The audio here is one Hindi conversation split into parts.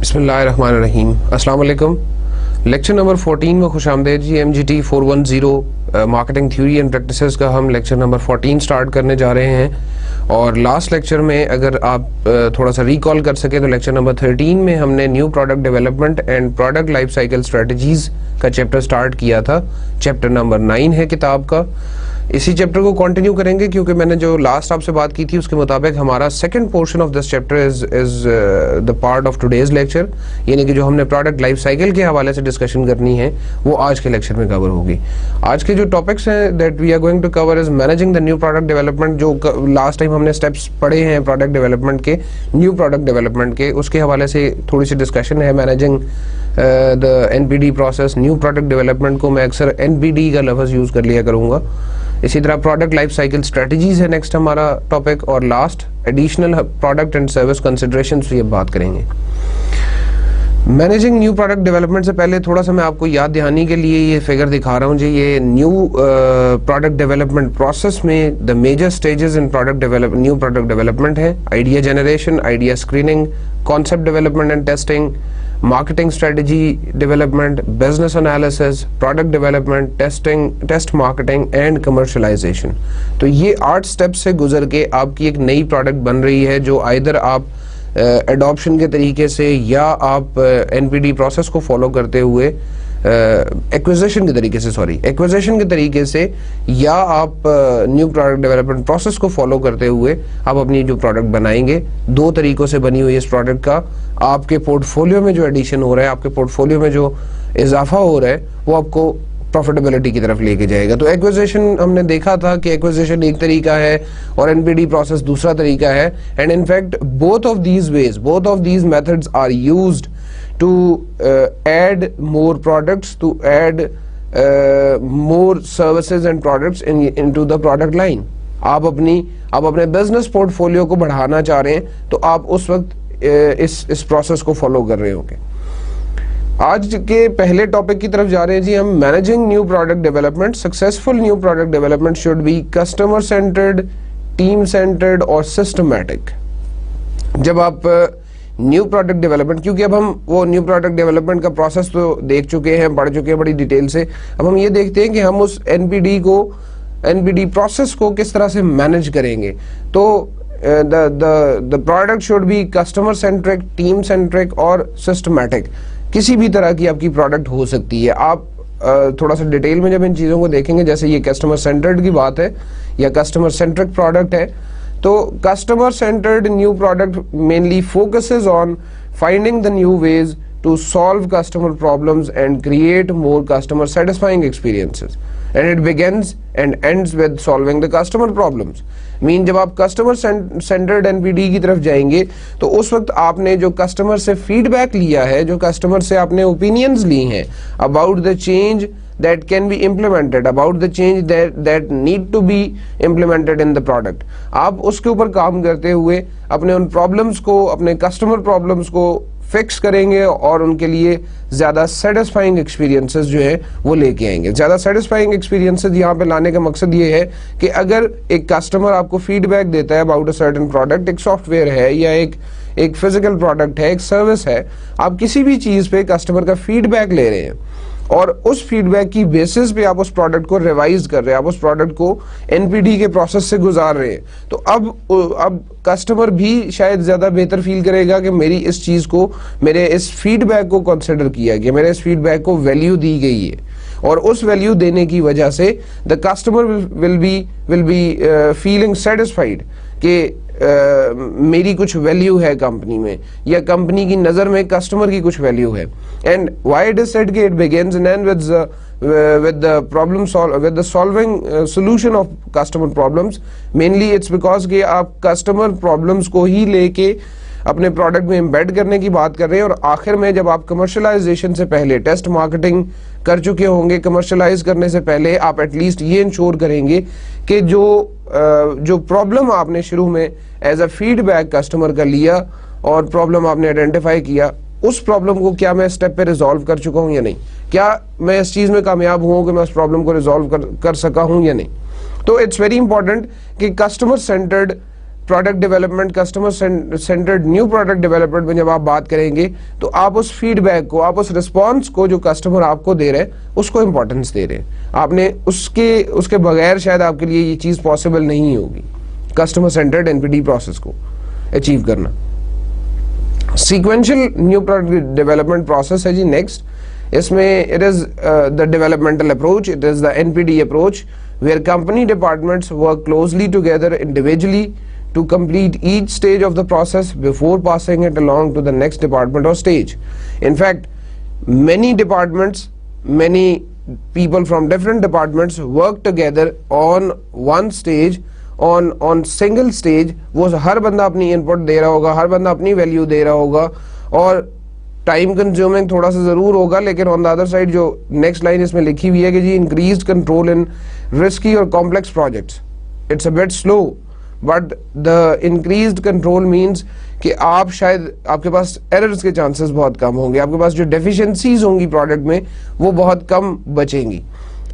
बिस्मिल्लाहिर्रहमानिर्रहीम। अस्सलाम वालेकुम। लेक्चर नंबर 14 में खुशामदीद जी। MGT 410 marketing theory and practices का हम लेक्चर नंबर 14 स्टार्ट करने जा रहे हैं। और लास्ट लेक्चर में अगर आप थोड़ा सा रिकॉल कर सके तो लेक्चर नंबर 13 में हमने new product development and product life cycle strategies का चैप्टर स्टार्ट किया था। चैप्टर नंबर 9 है किताब का। इसी चैप्टर को कंटिन्यू करेंगे क्योंकि मैंने जो लास्ट आपसे बात की थी उसके मुताबिक हमारा second portion of this chapter is the part of today's lecture, यानी कि जो हमने प्रोडक्ट लाइफ साइकिल के हवाले से डिस्कशन करनी है वो आज के लेक्चर में कवर होगी। आज के जो टॉपिक्स हैं that we are going to cover is managing the new product development. जो लास्ट टाइम हमने स्टेप्स पढ़े हैं प्रोडक्ट डेवलपमेंट के, न्यू प्रोडक्ट डेवलपमेंट के, उसके हवाले से थोड़ी सी डिस्कशन है। Managing the NPD process, new product development को मैं अक्सर NPD का लफ्ज़ यूज़ कर लिया करूँगा। इसी तरह प्रोडक्ट लाइफ साइकिल स्ट्रेटजीज है नेक्स्ट हमारा टॉपिक, और last additional product and service considerations भी अब बात करेंगे। मैनेजिंग न्यू प्रोडक्ट डेवलपमेंट से पहले थोड़ा सा मैं आपको याद दिलाने के लिए ये फिगर दिखा रहा हूँ जी। ये न्यू प्रोडक्ट डेवलपमेंट प्रोसेस में the major stages in new product development है idea generation, idea screening, concept development and testing, marketing strategy development, business analysis, product development, testing, test marketing and commercialisation. तो ये 8 स्टेप्स से गुजर के आपकी एक नई प्रोडक्ट बन रही है जो आइदर आप एडॉप्शन के तरीके से या आप NPD प्रोसेस को फॉलो करते हुए एक्विजिशन के तरीके से या आप न्यू प्रोडक्ट डेवलपमेंट प्रोसेस को फॉलो करते हुए आप अपनी जो प्रोडक्ट बनाएंगे। 2 तरीकों से बनी हुई इस प्रोडक्ट का आपके पोर्टफोलियो में जो एडिशन हो रहा है, आपके पोर्टफोलियो में जो इजाफा हो रहा है वो आपको प्रॉफिटेबिलिटी की तरफ लेके जाएगा। तो एक्विजिशन हमने देखा था कि एक्विजिशन एक तरीका है और NPD प्रोसेस दूसरा तरीका है। And in fact both of these methods are used to add more products, to add more services and products into the product line। आप अपने बिजनेस पोर्टफोलियो को बढ़ाना चाह रहे हैं तो आप उस वक्त इस प्रोसेस को फॉलो कर रहे होंगे। आज के पहले टॉपिक की तरफ जा रहे हैं जी हम। Managing new product development. Successful new product development should be customer centred, team centred और सिस्टमैटिक। जब आप न्यू प्रोडक्ट डेवलपमेंट, क्योंकि अब हम वो न्यू प्रोडक्ट डेवलपमेंट का प्रोसेस तो देख चुके हैं, पढ़ चुके हैं बड़ी डिटेल से, अब हम ये देखते हैं कि हम उस NPD प्रोसेस को किस तरह से मैनेज करेंगे। तो the product should be customer centric, team centric और सिस्टमैटिक। किसी भी तरह की आपकी प्रोडक्ट हो सकती है। आप थोड़ा सा डिटेल में जब इन चीज़ों को देखेंगे, जैसे ये कस्टमर सेंटर्ड की बात है या कस्टमर सेंट्रिक प्रोडक्ट है, तो customer centred new product mainly focuses on finding the new ways to solve customer problems and create more customer satisfying experiences and it begins and ends with solving the customer problems. Mean जब आप कस्टमर सेंटर्ड NPD की तरफ जाएंगे तो उस वक्त आपने जो कस्टमर से फीडबैक लिया है, जो कस्टमर से आपने ओपिनियंस ली हैं about the change that can be implemented, about the change that need to be implemented in the product, आप उसके ऊपर काम करते हुए अपने उन प्रॉब्लम्स को, अपने कस्टमर प्रॉब्लम्स को फिक्स करेंगे और उनके लिए ज़्यादा सेटिस्फाइंग एक्सपीरियंसेस जो है वो लेके आएंगे। ज़्यादा सेटिस्फाइंग एक्सपीरियंसेस यहाँ पे लाने का मकसद ये है कि अगर एक कस्टमर आपको फीडबैक देता है अबाउट अ सर्टेन प्रोडक्ट, एक सॉफ्टवेयर है या एक फिजिकल प्रोडक्ट है, एक सर्विस है, आप किसी भी चीज़ पे कस्टमर का फीडबैक ले रहे हैं और उस फीडबैक की बेसिस पे आप उस प्रोडक्ट को रिवाइज कर रहे हैं, आप उस प्रोडक्ट को NPD के प्रोसेस से गुजार रहे हैं, तो अब कस्टमर भी शायद ज़्यादा बेहतर फील करेगा कि मेरी इस चीज़ को, मेरे इस फीडबैक को कंसिडर किया गया, मेरे इस फीडबैक को वैल्यू दी गई है, और उस वैल्यू देने की वजह से the customer will be feeling satisfied कि मेरी कुछ वैल्यू है कंपनी में, या कंपनी की नज़र में कस्टमर की कुछ वैल्यू है। And why it is said कि it begins and and with the problem with the solving solution of customer problems। mainly it's because कि आप कस्टमर प्रॉब्लम्स को ही लेके अपने प्रोडक्ट में एम्बेड करने की बात कर रहे हैं, और आखिर में जब आप कमर्शलाइजेशन से पहले टेस्ट मार्केटिंग कर चुके होंगे, कमर्शलाइज करने से पहले आप एटलीस्ट ये इंश्योर करेंगे कि जो प्रॉब्लम आपने शुरू में एज अ फीडबैक कस्टमर का लिया और प्रॉब्लम आपने आइडेंटिफाई किया, उस प्रॉब्लम को क्या मैं स्टेप पे रिजॉल्व कर चुका हूँ या नहीं, क्या मैं इस चीज़ में कामयाब हुआ कि मैं उस प्रॉब्लम को रिजॉल्व कर सका हूँ या नहीं। तो इट्स वेरी इंपॉर्टेंट कि customer centred product development, customer centred new product development में जब आप बात करेंगे तो आप उस फीडबैक को, आप उस रिस्पॉन्स को जो कस्टमर आपको दे रहे हैं उसको इंपॉर्टेंस दे रहे हैं। आपने उसके बगैर शायद आपके लिए ये चीज पॉसिबल नहीं होगी, कस्टमर सेंटर्ड एनपीडी प्रोसेस को अचीव करना। Sequential new product development process है जी नेक्स्ट। इसमें it is the developmental approach, it is the NPD approach where company departments work closely together individually to complete each stage of the process before passing it along to the next department or stage. In fact, many departments, many people from different departments work together on one stage, on single stage. वो हर बंदा अपनी input दे रहा होगा, हर बंदा अपनी value दे रहा होगा और टाइम कंज्यूमिंग थोड़ा सा जरूर होगा, लेकिन ऑन द अदर साइड जो नेक्स्ट लाइन इसमें लिखी हुई है कि जी इंक्रीज्ड कंट्रोल इन रिस्की और complex projects, it's a bit slow but the increased control means कि आप शायद आपके पास एरर्स के चांसेस बहुत कम होंगे, आपके पास जो डेफिशिएंसीज होंगी प्रोडक्ट में वो बहुत कम बचेंगी।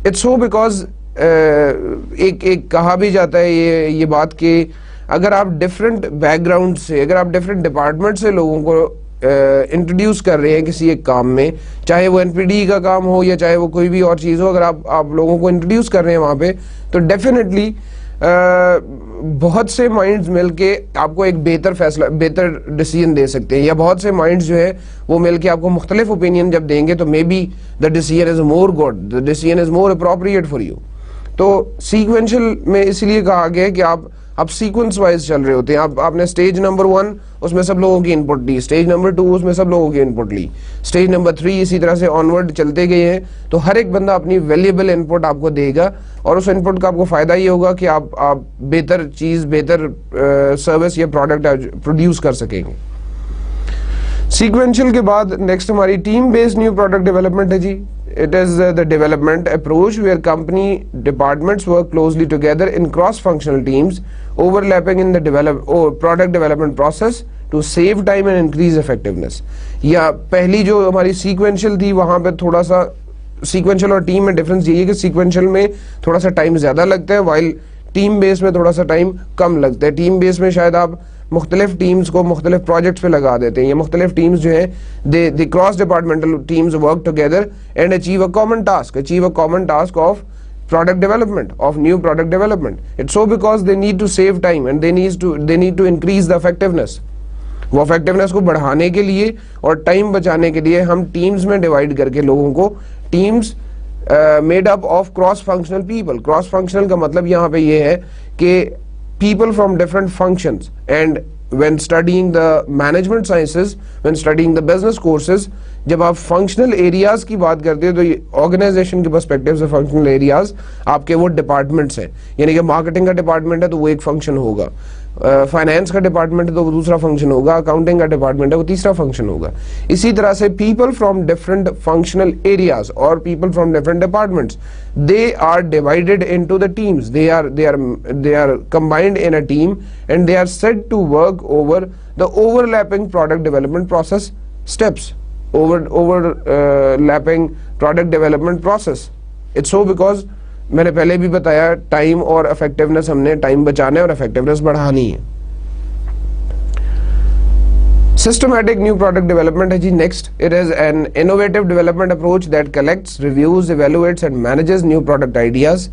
इट्स सो बिकॉज एक कहा भी जाता है ये बात कि अगर आप डिफरेंट बैकग्राउंड से, अगर आप डिफरेंट डिपार्टमेंट से लोगों को इंट्रोड्यूस कर रहे हैं किसी एक काम में, चाहे वो एनपीडी का काम हो या चाहे वो कोई भी और चीज़ हो, अगर आप लोगों को इंट्रोड्यूस कर रहे हैं वहाँ पे तो डेफिनेटली बहुत से माइंड्स मिलके आपको एक बेहतर फैसला, बेहतर डिसीजन दे सकते हैं, या बहुत से माइंड्स जो है वो मिलके आपको मुख्तलिफ ओपिनियन जब देंगे तो may be the decision is more good, the decision is more appropriate for you. तो सीक्वेंशियल में इसलिए कहा गया है कि आप सीक्वेंस वाइज चल रहे होते हैं। आपने स्टेज नंबर 1 उसमें सब लोगों की इनपुट ली, स्टेज नंबर 2 उसमें सब लोगों की इनपुट ली, स्टेज नंबर 3 इसी तरह से ऑनवर्ड चलते गए हैं। तो हर एक बंदा अपनी वैल्यूएबल इनपुट आपको देगा और उस इनपुट का आपको फायदा ये होगा कि आप बेहतर चीज, बेहतर सर्विस या प्रोडक्ट प्रोड्यूस कर सकेंगे। सीक्वेंशियल के बाद नेक्स्ट हमारी team based new product development है जी। It is the development approach where company departments work closely together in cross-functional teams, overlapping in the product development process to save time and increase effectiveness. या पहली जो हमारी sequential थी वहाँ पे थोड़ा सा sequential और team में difference यही है कि sequential में थोड़ा सा time ज़्यादा लगता है while team base में थोड़ा सा time कम लगता है। team base में शायद आप मुख्तलिफ टीम्स को मुख्तलिफ प्रोजेक्ट्स पे लगा देते हैं, ये मुख्तलिफ टीम्स जो है they cross departmental teams work together and achieve a common task of product development, of new product development. It's so because they need to save time and they need to increase the effectiveness. वो effectiveness को बढ़ाने के लिए और टाइम बचाने के लिए हम टीम्स में डिवाइड करके लोगों को, teams made up of cross functional people. Cross functional का मतलब यहाँ पे ये है कि people from different functions, and when studying the management sciences, when studying the business courses, जब आप फंक्शनल एरियाज की बात करते हैं तो ऑर्गेनाइजेशन के पर्सपेक्टिव से फंक्शनल एरियाज आपके वो डिपार्टमेंट्स हैं, यानी कि मार्केटिंग का डिपार्टमेंट है तो वो एक फंक्शन होगा, फाइनेंस का डिपार्टमेंट है तो वो दूसरा फंक्शन होगा, अकाउंटिंग का डिपार्टमेंट है वो तीसरा फंक्शन होगा। इसी तरह से people from different functional areas और people from different departments, they are divided into the teams, they are combined in a team and they are said to work over the overlapping product development process steps, overlapping product development process. It's so because मैंने पहले भी बताया टाइम और इफेक्टिवनेस, हमने टाइम बचाना है और इफेक्टिवनेस बढ़ानी है। Systematic new product development है जी next. It is an innovative development approach that collects, reviews, evaluates and manages new product ideas.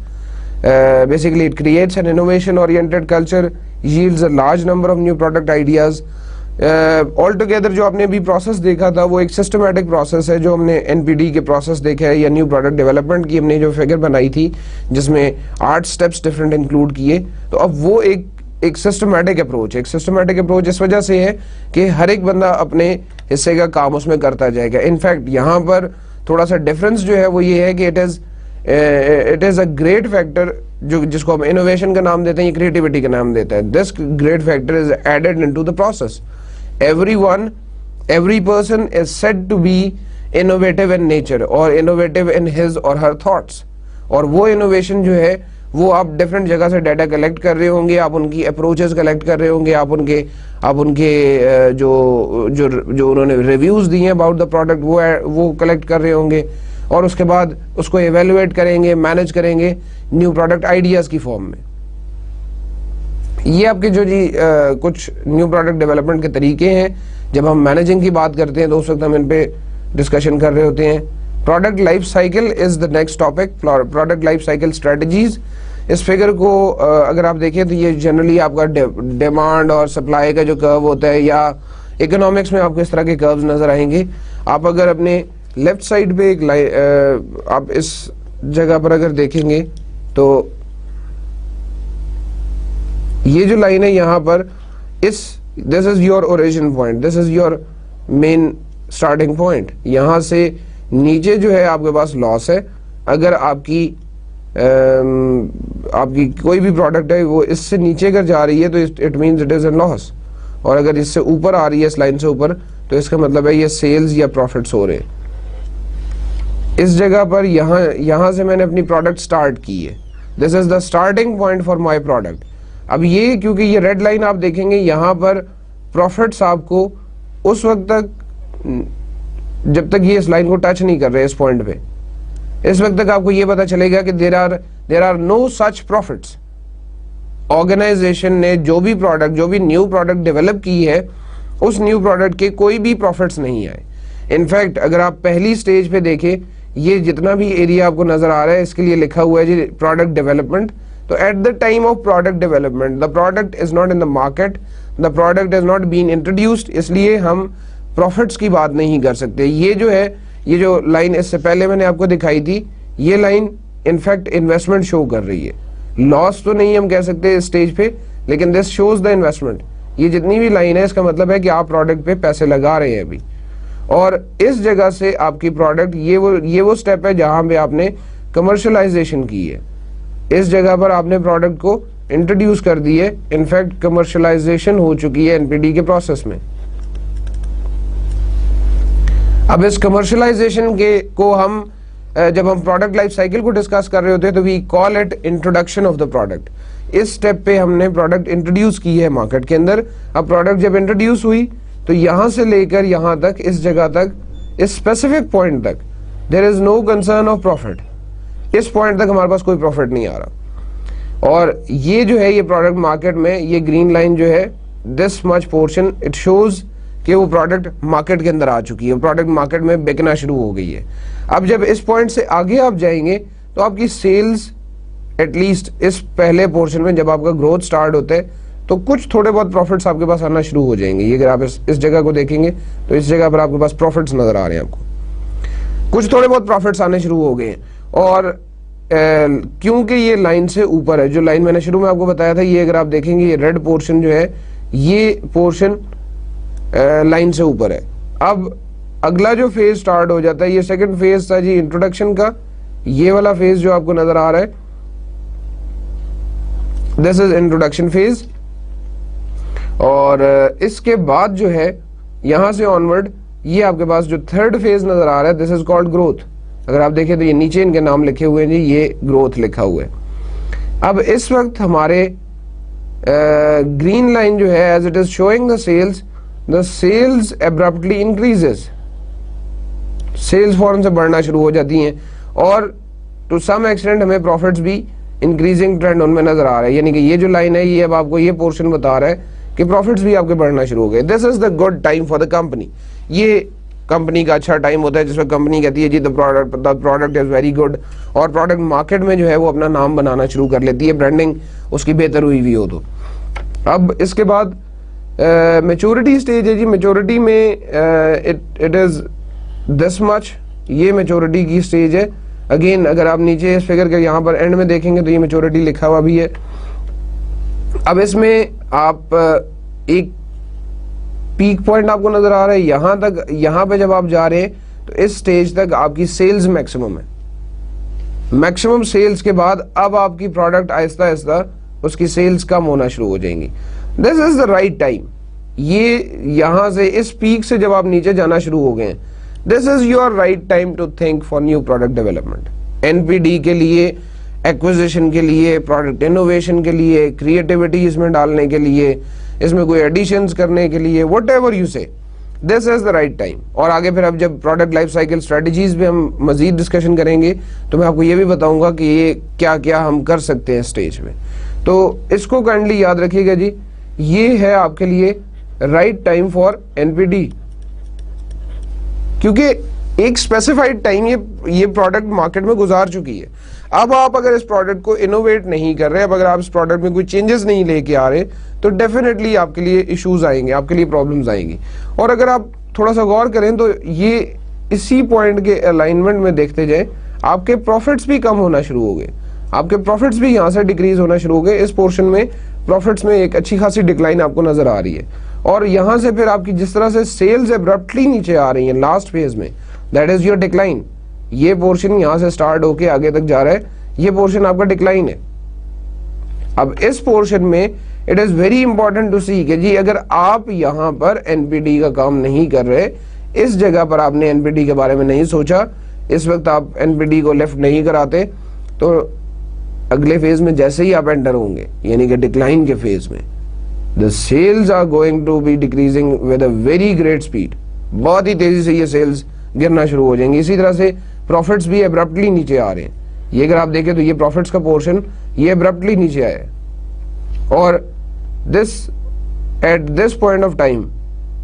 Basically it creates an innovation oriented culture, yields a large number of new product ideas. All together जो आपने अभी प्रोसेस देखा था वो एक सिस्टमेटिक प्रोसेस है, जो हमने एनपीडी के प्रोसेस देखे है या न्यू प्रोडक्ट डेवलपमेंट की हमने जो फिगर बनाई थी जिसमें 8 स्टेप्स डिफरेंट इंक्लूड किए, तो अब वो एक सिस्टमेटिक अप्रोच, इस वजह से है कि हर एक बंदा अपने हिस्से का काम उसमें करता जाएगा। इनफैक्ट यहाँ पर थोड़ा सा डिफरेंस जो है वो ये है कि it is a great factor, जो जिसको हम इनोवेशन का नाम देते हैं, ये क्रिएटिविटी का नाम देता है। This great factor is added into the process. every person is said to be innovative in nature or innovative in his or her thoughts, और वो इनोवेशन जो है वो आप डिफरेंट जगह से डाटा कलेक्ट कर रहे होंगे, आप उनकी अप्रोचेस कलेक्ट कर रहे होंगे, आप उनके जो उन्होंने रिव्यूज दिए हैं अबाउट द प्रोडक्ट वो कलेक्ट कर रहे होंगे और उसके बाद उसको एवेल्युएट करेंगे, मैनेज करेंगे न्यू प्रोडक्ट आइडियाज की फॉर्म में। ये आपके जो जी कुछ न्यू प्रोडक्ट डेवलपमेंट के तरीके हैं। जब हम मैनेजिंग की बात करते हैं तो उस वक्त हम इन पे डिस्कशन कर रहे होते हैं। Product life cycle is the next topic, product life cycle strategies. इस फिगर को अगर आप देखें तो ये जनरली आपका डिमांड और सप्लाई का जो कर्व होता है, या इकोनॉमिक्स में आपको इस तरह के कर्व्स नजर आएंगे। आप अगर अपने लेफ्ट साइड पे एक लाइन, आप इस जगह पर अगर देखेंगे तो ये जो लाइन है यहाँ पर, this is your origin point, this is your main starting point. यहाँ से नीचे जो है आपके पास लॉस है। अगर आपकी कोई भी प्रोडक्ट है वो इससे नीचे अगर जा रही है तो it means it is a loss, और अगर इससे ऊपर आ रही है, इस लाइन से ऊपर, तो इसका मतलब है ये सेल्स या प्रॉफिट्स हो रहे हैं। इस जगह पर यहाँ से मैंने अपनी प्रोडक्ट स्टार्ट की है, this is the starting point for my product. अब ये क्योंकि ये रेड लाइन आप देखेंगे यहाँ पर प्रॉफिट्स आपको उस वक्त तक, जब तक ये इस लाइन को टच नहीं कर रहे इस पॉइंट पे, इस वक्त तक आपको ये पता चलेगा कि there are no such profits. Organisation ने जो भी न्यू प्रोडक्ट डेवलप की है, उस न्यू प्रोडक्ट के कोई भी प्रॉफिट्स नहीं आए। इनफैक्ट अगर आप पहली स्टेज पे देखें, ये जितना भी एरिया आपको नजर आ रहा है इसके लिए लिखा हुआ है जी प्रोडक्ट डेवलपमेंट। तो at the time of product development the product is not in the market, the product is not been introduced, इसलिए हम प्रॉफिट्स की बात नहीं कर सकते। ये जो है, ये जो लाइन इससे पहले मैंने आपको दिखाई थी, ये लाइन इनफैक्ट इन्वेस्टमेंट शो कर रही है। लॉस तो नहीं हम कह सकते इस स्टेज पे, लेकिन दिस शोज द इन्वेस्टमेंट। ये जितनी भी लाइन है इसका मतलब है कि आप प्रोडक्ट पे पैसे लगा रहे हैं अभी। और इस जगह से आपकी प्रोडक्ट, ये वो स्टेप है जहां पे आपने कमर्शलाइजेशन की है। इस जगह पर आपने प्रोडक्ट को इंट्रोड्यूस कर दी है, इनफैक्ट कमर्शलाइजेशन हो चुकी है एनपीडी के प्रोसेस में। अब इस कमर्शलाइजेशन के को हम जब हम प्रोडक्ट लाइफ साइकिल को डिस्कस कर रहे होते हैं तो we call it introduction of the product. इस स्टेप पे हमने प्रोडक्ट इंट्रोड्यूस की है मार्केट के अंदर। अब प्रोडक्ट जब इंट्रोड्यूस हुई तो यहां से लेकर यहां तक, इस जगह तक, इस स्पेसिफिक पॉइंट तक there is no concern of profit. इस पॉइंट तक हमारे पास कोई प्रॉफिट नहीं आ रहा। और ये जो है, ये प्रोडक्ट मार्केट में, ये ग्रीन लाइन जो है, this much portion it shows कि वो प्रोडक्ट मार्केट के अंदर आ चुकी है, प्रोडक्ट मार्केट में बिकना शुरू हो गई है। अब जब इस पॉइंट से आगे आप जाएंगे तो आपकी सेल्स, एटलीस्ट इस पहले पोर्शन में जब आपका ग्रोथ स्टार्ट होता है तो कुछ थोड़े बहुत प्रॉफिट्स आपके पास आना शुरू हो जाएंगे। ये अगर आप इस जगह को देखेंगे तो इस जगह पर आपके पास प्रॉफिट्स नजर आ रहे हैं, आपको कुछ थोड़े बहुत प्रॉफिट्स आने शुरू हो गए हैं। और क्योंकि ये लाइन से ऊपर है, जो लाइन मैंने शुरू में आपको बताया था, ये अगर आप देखेंगे ये रेड पोर्शन जो है, ये पोर्शन लाइन से ऊपर है। अब अगला जो फेज स्टार्ट हो जाता है, ये सेकंड फेज था जी इंट्रोडक्शन का। ये वाला फेज जो आपको नजर आ रहा है, दिस इज इंट्रोडक्शन फेज। और इसके बाद जो है, यहां से ऑनवर्ड ये आपके पास जो थर्ड फेज नजर आ रहा है, दिस इज कॉल्ड ग्रोथ। अगर आप देखें तो ये नीचे इनके नाम लिखे हुए हैं जी, ये ग्रोथ लिखा हुआ है। अब इस वक्त हमारे ग्रीन लाइन जो है, as it is showing the sales, the sales abruptly increases, sales फौरन से बढ़ना शुरू हो जाती हैं, और टू सम एक्सटेंट हमें प्रॉफिट्स भी इंक्रीजिंग ट्रेंड उनमें नजर आ रहा है। यानी कि ये जो लाइन है, ये अब आपको ये पोर्शन बता रहा है कि प्रॉफिट्स भी आपके बढ़ना शुरू हो गए। This is the good time for the company. ये कंपनी का अच्छा टाइम होता है जिसमें कंपनी कहती है जी the product is very good, और प्रोडक्ट मार्केट में जो है वो अपना नाम बनाना शुरू कर लेती है, ब्रांडिंग उसकी बेहतर हुई हुई हो तो। अब इसके बाद मैच्योरिटी स्टेज है जी। मैच्योरिटी में इट इज दिस मच, ये मैच्योरिटी की स्टेज है। अगेन अगर आप नीचे इस फिगर के यहाँ पर एंड में देखेंगे तो ये मैच्योरिटी लिखा हुआ भी है। अब इसमें आप एक पीक पॉइंट आपको नजर आ रहा है यहां तक, यहां पे जब आप जा रहे हैं तो इस स्टेज तक आपकी सेल्स मैक्सिमम है। मैक्सिमम सेल्स के बाद अब आपकी प्रोडक्ट आहिस्ता आहिस्ता उसकी सेल्स कम होना शुरू हो जाएंगी। This is the right time. ये यहां से इस पीक से जब आप नीचे जाना शुरू हो गए, this is your right time to think for new product development. NPD के लिए, एक्विजिशन के लिए, प्रोडक्ट इनोवेशन के लिए, क्रिएटिविटी इसमें डालने के लिए, इसमें कोई एडिशंस करने के लिए, व्हाटएवर यू से, this is the right time. और आगे फिर अब जब प्रोडक्ट लाइफ साइकिल स्ट्रेटजीज पे हम मजीद डिस्कशन करेंगे तो मैं आपको ये भी बताऊंगा कि ये क्या क्या हम कर सकते हैं स्टेज में। तो इसको काइंडली याद रखिएगा जी, ये है आपके लिए राइट टाइम फॉर एनपीडी, क्योंकि एक स्पेसिफाइड टाइम ये प्रोडक्ट मार्केट में गुजार चुकी है। अब आप अगर इस प्रोडक्ट को इनोवेट नहीं कर रहे, अब अगर आप इस प्रोडक्ट में कोई चेंजेस नहीं लेके आ रहे, तो डेफिनेटली आपके लिए इश्यूज आएंगे, आपके लिए प्रॉब्लम्स आएंगी। और अगर आप थोड़ा सा गौर करें तो ये इसी पॉइंट के अलाइनमेंट में देखते जाए, आपके प्रॉफिट्स भी कम होना शुरू हो गए, आपके प्रॉफिट्स भी यहाँ से डिक्रीज होना शुरू हो गए। इस पोर्शन में प्रॉफिट्स में एक अच्छी खासी डिक्लाइन आपको नजर आ रही है, और यहाँ से फिर आपकी जिस तरह से सेल्स एब्रप्टली नीचे आ रही है लास्ट फेज में, दैट इज योर डिक्लाइन। ये पोर्शन यहाँ से स्टार्ट होके आगे तक जा रहा है, ये पोर्शन आपका डिक्लाइन है। अब इस पोर्शन में it is very important to see कि जी अगर आप यहाँ पर एनपीडी का काम नहीं कर रहे, इस जगह पर आपने एनपीडी के बारे में नहीं सोचा, इस वक्त आप एनपीडी को लेफ्ट नहीं कराते, तो अगले फेज में जैसे ही आप एंटर होंगे, यानी कि डिक्लाइन के फेज में, the sales are going to be decreasing with a very great speed. बहुत ही तेजी से ये सेल्स गिरना शुरू हो जाएंगे। इसी तरह से प्रॉफिट्स भी एब्रप्टली नीचे आ रहे हैं। ये अगर आप देखें तो ये प्रॉफिट्स का पोर्शन ये एब्रप्टली नीचे आया है, और this at this point of time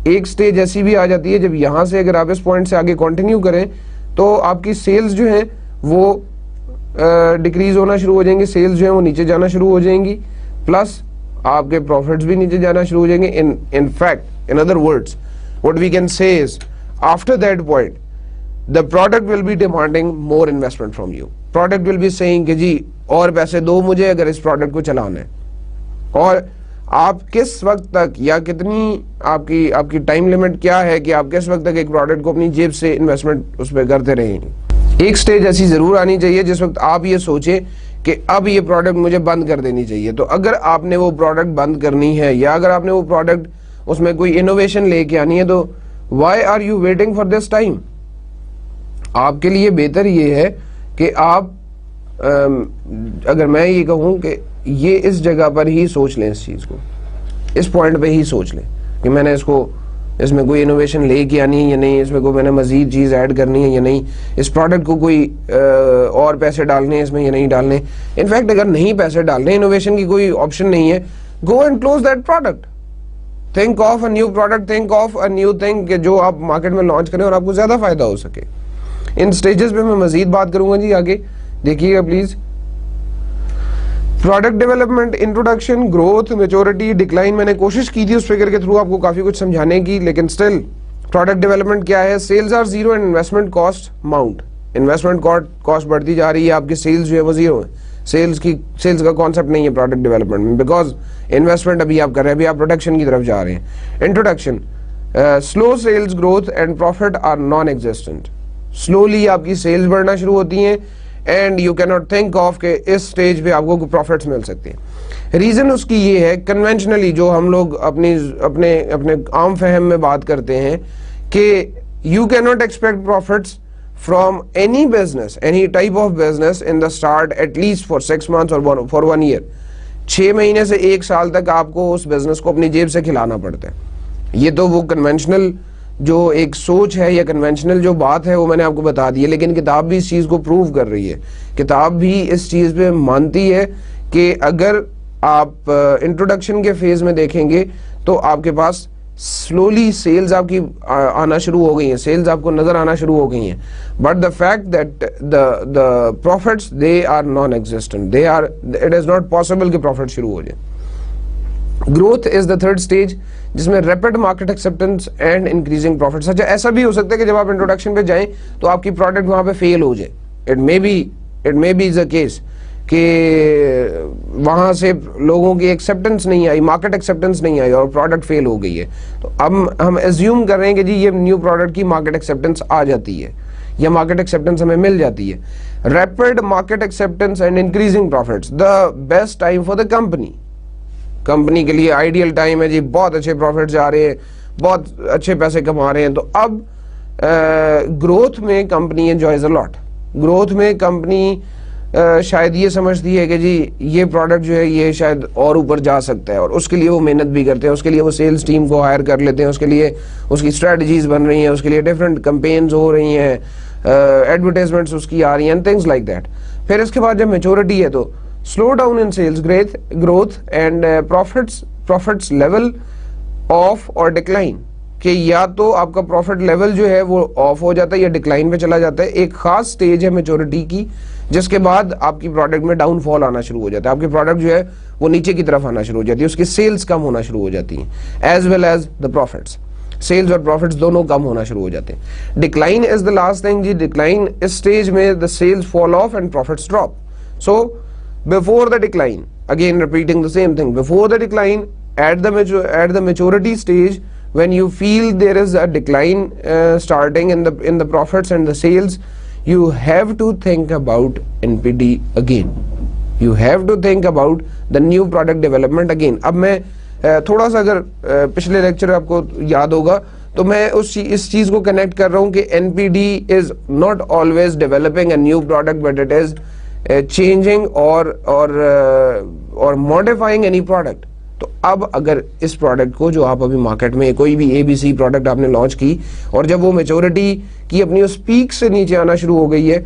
एक स्टेज ऐसी भी आ जाती है जब यहां से अगर आप इस पॉइंट से आगे कंटिन्यू करें तो आपकी सेल्स जो है वो डिक्रीज होना शुरू हो जाएंगे, सेल्स जो है वो नीचे जाना शुरू हो जाएंगी, प्लस आपके प्रॉफिट्स भी नीचे जाना शुरू हो जाएंगे। In fact, in other words, what we can say is after that point the product will be demanding more investment from you. Product will be saying कि जी और पैसे दो मुझे अगर इस प्रोडक्ट को चलाना है, और आप किस वक्त तक या कितनी आपकी टाइम लिमिट क्या है कि आप किस वक्त तक एक प्रोडक्ट को अपनी जेब से इन्वेस्टमेंट उस पर करते रहेंगे। एक स्टेज ऐसी जरूर आनी चाहिए जिस वक्त आप ये सोचे कि अब ये प्रोडक्ट मुझे बंद कर देनी चाहिए। तो अगर आपने वो प्रोडक्ट बंद करनी है या अगर आपने वो प्रोडक्ट उसमें कोई इनोवेशन लेके आनी है, तो why are you waiting for this time? आपके लिए बेहतर ये है कि आप अगर मैं ये कहूँ कि ये इस जगह पर ही सोच लें, इस चीज़ को इस पॉइंट पे ही सोच लें कि मैंने इसमें कोई इनोवेशन लेके आनी है या नहीं, इसमें कोई मैंने मजीद चीज़ ऐड करनी है या नहीं, इस प्रोडक्ट को कोई और पैसे डालने हैं इसमें या नहीं डालने। इनफैक्ट अगर नहीं पैसे डालने, इनोवेशन की कोई ऑप्शन नहीं है, go and close that product, think of a new product, think of a new thing कि जो आप मार्केट में लॉन्च करें और आपको ज़्यादा फायदा हो सके। इन स्टेजेस पे मैं मजीद बात करूंगा जी आगे, देखिएगा please. Product development, introduction, growth, maturity, decline, मैंने कोशिश की थी उस फिगर के थ्रू आपको काफी कुछ समझाने की, लेकिन स्टिल प्रोडक्ट डेवलपमेंट क्या है? Sales are zero and investment cost mount. Investment cost बढ़ती जा रही है, आपकी सेल्स जो है वो जीरो है। सेल्स का कॉन्सेप्ट नहीं है प्रोडक्ट डेवलपमेंट में, बिकॉज इन्वेस्टमेंट अभी आप कर रहे हैं, अभी आप प्रोडक्शन की तरफ जा रहे हैं। Introduction, slow sales growth and profit are non existent. Slowly आपकी सेल्स बढ़ना शुरू होती हैं and you can not think of के इस स्टेज पे आपको प्रॉफिट्स मिल सकते हैं। रीजन उसकी ये है, कन्वेंशनली जो हम लोग अपने आम फहम में बात करते हैं कि you can not expect profits from any business, any type of business in the start at least for 6 months और फॉर 1 year। 6 महीने से 1 साल तक आपको उस बिजनेस को अपनी जेब से खिलाना पड़ता है। ये तो वो कन्वेंशनल जो एक सोच है या कन्वेंशनल जो बात है वो मैंने आपको बता दी है, लेकिन किताब भी इस चीज को प्रूव कर रही है। किताब भी इस चीज पे मानती है कि अगर आप इंट्रोडक्शन के फेज में देखेंगे तो आपके पास स्लोली सेल्स आपकी आना शुरू हो गई हैं, सेल्स आपको नजर आना शुरू हो गई हैं, but the fact that the profits they are non existent, it is not possible कि प्रॉफिट शुरू हो जाए। Growth is the third stage जिसमें rapid market acceptance and increasing profits. अच्छा, ऐसा भी हो सकता है कि जब आप इंट्रोडक्शन पे जाएं तो आपकी प्रोडक्ट वहां पे फेल हो जाए। It may be the case कि वहां से लोगों की एक्सेप्टेंस नहीं आई, मार्केट एक्सेप्टेंस नहीं आई और प्रोडक्ट फेल हो गई है। तो अब हम एज्यूम कर रहे हैं कि जी ये न्यू प्रोडक्ट की मार्केट एक्सेप्टेंस आ जाती है या मार्केट एक्सेप्टेंस हमें मिल जाती है। Rapid market acceptance and increasing profits, the best time for the company के लिए आइडियल टाइम है जी, बहुत अच्छे प्रॉफिट्स आ रहे हैं, बहुत अच्छे पैसे कमा रहे हैं। तो अब ग्रोथ में company enjoys a lot. Growth में कंपनी शायद ये समझती है कि जी ये प्रोडक्ट जो है ये शायद और ऊपर जा सकता है, और उसके लिए वो मेहनत भी करते हैं, उसके लिए वो सेल्स टीम को हायर कर लेते हैं, उसके लिए उसकी स्ट्रेटजीज बन रही हैं, उसके लिए डिफरेंट कैंपेन्स हो रही हैं, एडवर्टाइजमेंट्स उसकी आ रही हैं, थिंग्स लाइक दैट। फिर इसके बाद जब मैच्योरिटी है तो slow down in sales growth and profits level off और डिक्लाइन, कि या तो आपका प्रॉफिट लेवल जो है वो ऑफ हो जाता है या डिक्लाइन पे चला जाता है। एक खास स्टेज है मैच्योरिटी की जिसके बाद आपकी प्रोडक्ट में डाउनफॉल आना शुरू हो जाता है, आपकी प्रोडक्ट जो है वो नीचे की तरफ आना शुरू हो जाती है, उसकी सेल्स कम होना शुरू हो जाती हैं as well as the profits, sales और प्रॉफिट्स दोनों कम होना शुरू हो जाते हैं। Decline is the last thing जी, डिक्लाइन इस स्टेज में the sales fall off and profits drop. So before the decline, again repeating the same thing, before the decline, at the maturity stage, when you feel there is a decline starting in the profits and the sales, you have to think about NPD again. You have to think about the new product development again. अब मैं थोड़ा सा अगर पिछले लेक्चर आपको याद होगा तो मैं इस चीज को कनेक्ट कर रहा हूँ कि NPD is not always developing a new product, but it is changing or modifying any product. तो अब अगर इस प्रोडक्ट को जो आप अभी मार्केट में कोई भी ABC प्रोडक्ट आपने लॉन्च की और जब वो मेच्योरिटी की अपनी उस पीक से नीचे आना शुरू हो गई है,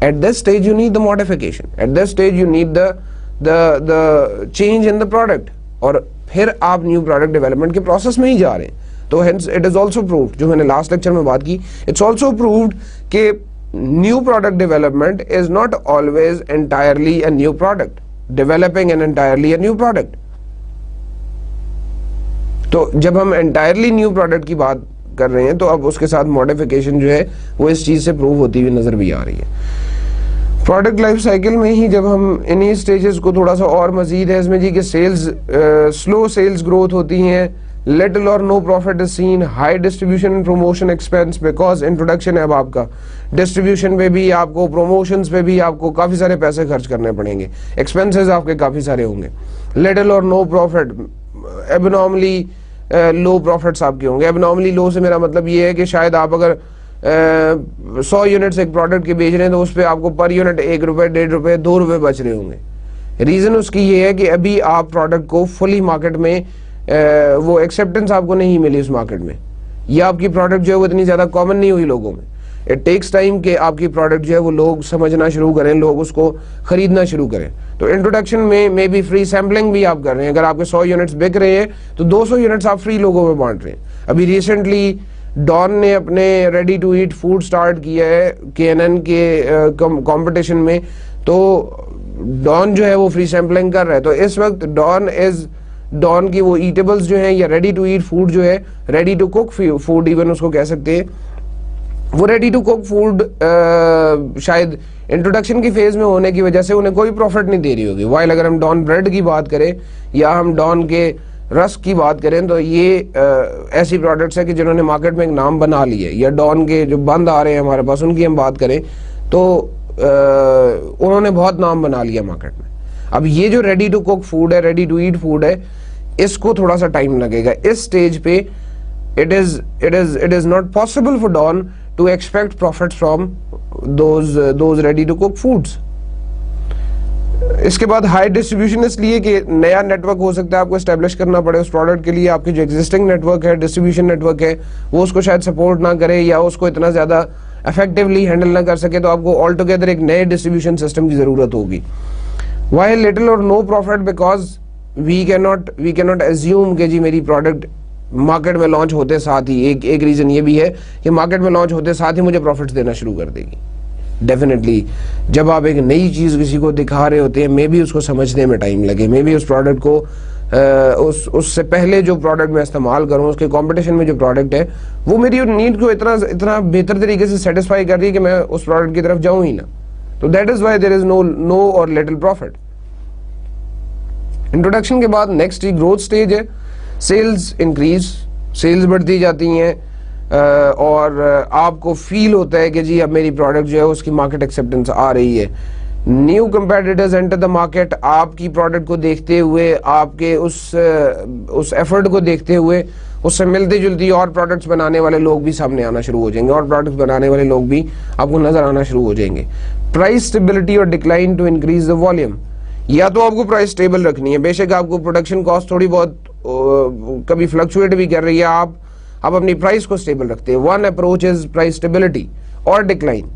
at this stage you need the modification, at this stage you need the change in the product, और फिर आप न्यू प्रोडक्ट डेवलपमेंट के प्रोसेस में ही जा रहे हैं। तो hence it is also proved, जो मैंने लास्ट लेक्चर में बात की, इट्स ऑल्सो प्रूव्ड कि new product development is not always entirely a new product, developing an entirely a new product. तो जब हम एंटायरली न्यू प्रोडक्ट की बात कर रहे हैं तो अब उसके साथ मॉडिफिकेशन जो है वो इस चीज से प्रूव होती हुई नजर भी आ रही है। प्रोडक्ट लाइफ साइकिल में ही जब हम इन्हीं स्टेजेस को थोड़ा सा और मजीद है इसमें जी कि सेल्स स्लो सेल्स ग्रोथ होती हैं, लिटिल और no profit is seen, high distribution and promotion expense, because introduction है अब आपका, डिस्ट्रीब्यूशन पे भी आपको, प्रमोशंस पे भी आपको काफी सारे पैसे खर्च करने पड़ेंगे, एक्सपेंसेस आपके काफी सारे होंगे। लिटिल और नो प्रॉफिट, एबनॉर्मली लो प्रॉफिट्स आपके होंगे। एबनॉर्मली लो से मेरा मतलब ये है कि शायद आप अगर 100 यूनिट्स एक प्रोडक्ट के बेच रहे हैं तो उस पर आपको पर यूनिट 1 रुपए, 1.5 रुपए, 2 रुपए बच रहे होंगे। रीजन उसकी ये है कि अभी आप प्रोडक्ट को फुली मार्केट में वो एक्सेप्टेंस आपको नहीं मिली उस मार्केट में, या आपकी प्रोडक्ट जो है वो इतनी ज्यादा कॉमन नहीं हुई लोगों में। इट टेक्स टाइम कि आपकी प्रोडक्ट जो है वो लोग समझना शुरू करें, लोग उसको खरीदना शुरू करें। तो इंट्रोडक्शन में मे बी फ्री सैम्पलिंग भी आप कर रहे हैं, अगर आपके 100 यूनिट्स बिक रहे हैं तो 200 यूनिट्स आप फ्री लोगों में बांट रहे हैं। अभी रिसेंटली डॉन ने अपने ready to eat food start किया है KNN के कंपटीशन में, तो डॉन जो है वो फ्री सैम्पलिंग कर रहा है। तो इस वक्त डॉन की वो ईटेबल्स जो हैं या रेडी टू ईट फूड जो है, ready to cook food even उसको कह सकते हैं, वो रेडी टू कुक फूड शायद इंट्रोडक्शन की फेज में होने की वजह से उन्हें कोई प्रॉफिट नहीं दे रही होगी। वाइल अगर हम डॉन ब्रेड की बात करें या हम डॉन के रस्क की बात करें तो ये ऐसी प्रोडक्ट्स है कि जिन्होंने मार्केट में एक नाम बना लिया है। या डॉन के जो बंद आ रहे हैं हमारे पास उनकी हम बात करें तो उन्होंने बहुत नाम बना लिया मार्केट में। अब ये जो रेडी टू कुक फूड है, रेडी टू ईट फूड है, इसको थोड़ा सा टाइम लगेगा। इस स्टेज पे it is not possible for Dawn to expect profits from those ready to cook foods. इसके बाद हाई डिस्ट्रीब्यूशन इसलिए कि नया नेटवर्क हो सकता है आपको एस्टेब्लिश करना पड़े उस प्रोडक्ट के लिए। आपके जो एग्जिस्टिंग नेटवर्क है, डिस्ट्रीब्यूशन नेटवर्क है, वो उसको शायद सपोर्ट ना करे या उसको इतना ज्यादा इफेक्टिवली हैंडल ना कर सके, तो आपको ऑल टुगेदर एक नए डिस्ट्रीब्यूशन सिस्टम की जरूरत होगी। वाई लिटिल और no profit because we cannot assume कि जी मेरी प्रोडक्ट मार्केट में लॉन्च होते साथ ही, एक रीजन ये भी है कि मार्केट में लॉन्च होते साथ ही मुझे प्रॉफिट्स देना शुरू कर देगी। डेफिनेटली जब आप एक नई चीज किसी को दिखा रहे होते हैं, मे भी उसको समझने में टाइम लगे, मे भी उस प्रोडक्ट को उससे पहले जो प्रोडक्ट मैं इस्तेमाल करूं, उसके कंपटीशन में जो प्रोडक्ट है वो मेरी नीड को इतना बेहतर तरीके से सेटिस्फाई कर रही है कि मैं उस प्रोडक्ट की तरफ जाऊं ही ना। तो that is why there is no और लिटिल प्रॉफिट। इंट्रोडक्शन के बाद नेक्स्ट ग्रोथ स्टेज है, सेल्स इंक्रीज, सेल्स बढ़ती जाती हैं और आपको फील होता है कि जी अब मेरी प्रोडक्ट जो है उसकी मार्केट एक्सेप्टेंस आ रही है। New competitors enter the market, आपकी प्रोडक्ट को देखते हुए, आपके उस एफर्ट को देखते हुए उससे मिलती जुलती और प्रोडक्ट्स बनाने वाले लोग भी सामने आना शुरू हो जाएंगे, और प्रोडक्ट्स बनाने वाले लोग भी आपको नजर आना शुरू हो जाएंगे। प्राइस स्टेबिलिटी और decline to increase the volume, या तो आपको प्राइस स्टेबल रखनी है, बेशक आपको प्रोडक्शन कॉस्ट थोड़ी बहुत कभी फ्लक्चुएट भी कर रही है, आप अपनी प्राइस को स्टेबल रखते हैं। One approach is price stability और डिक्लाइन।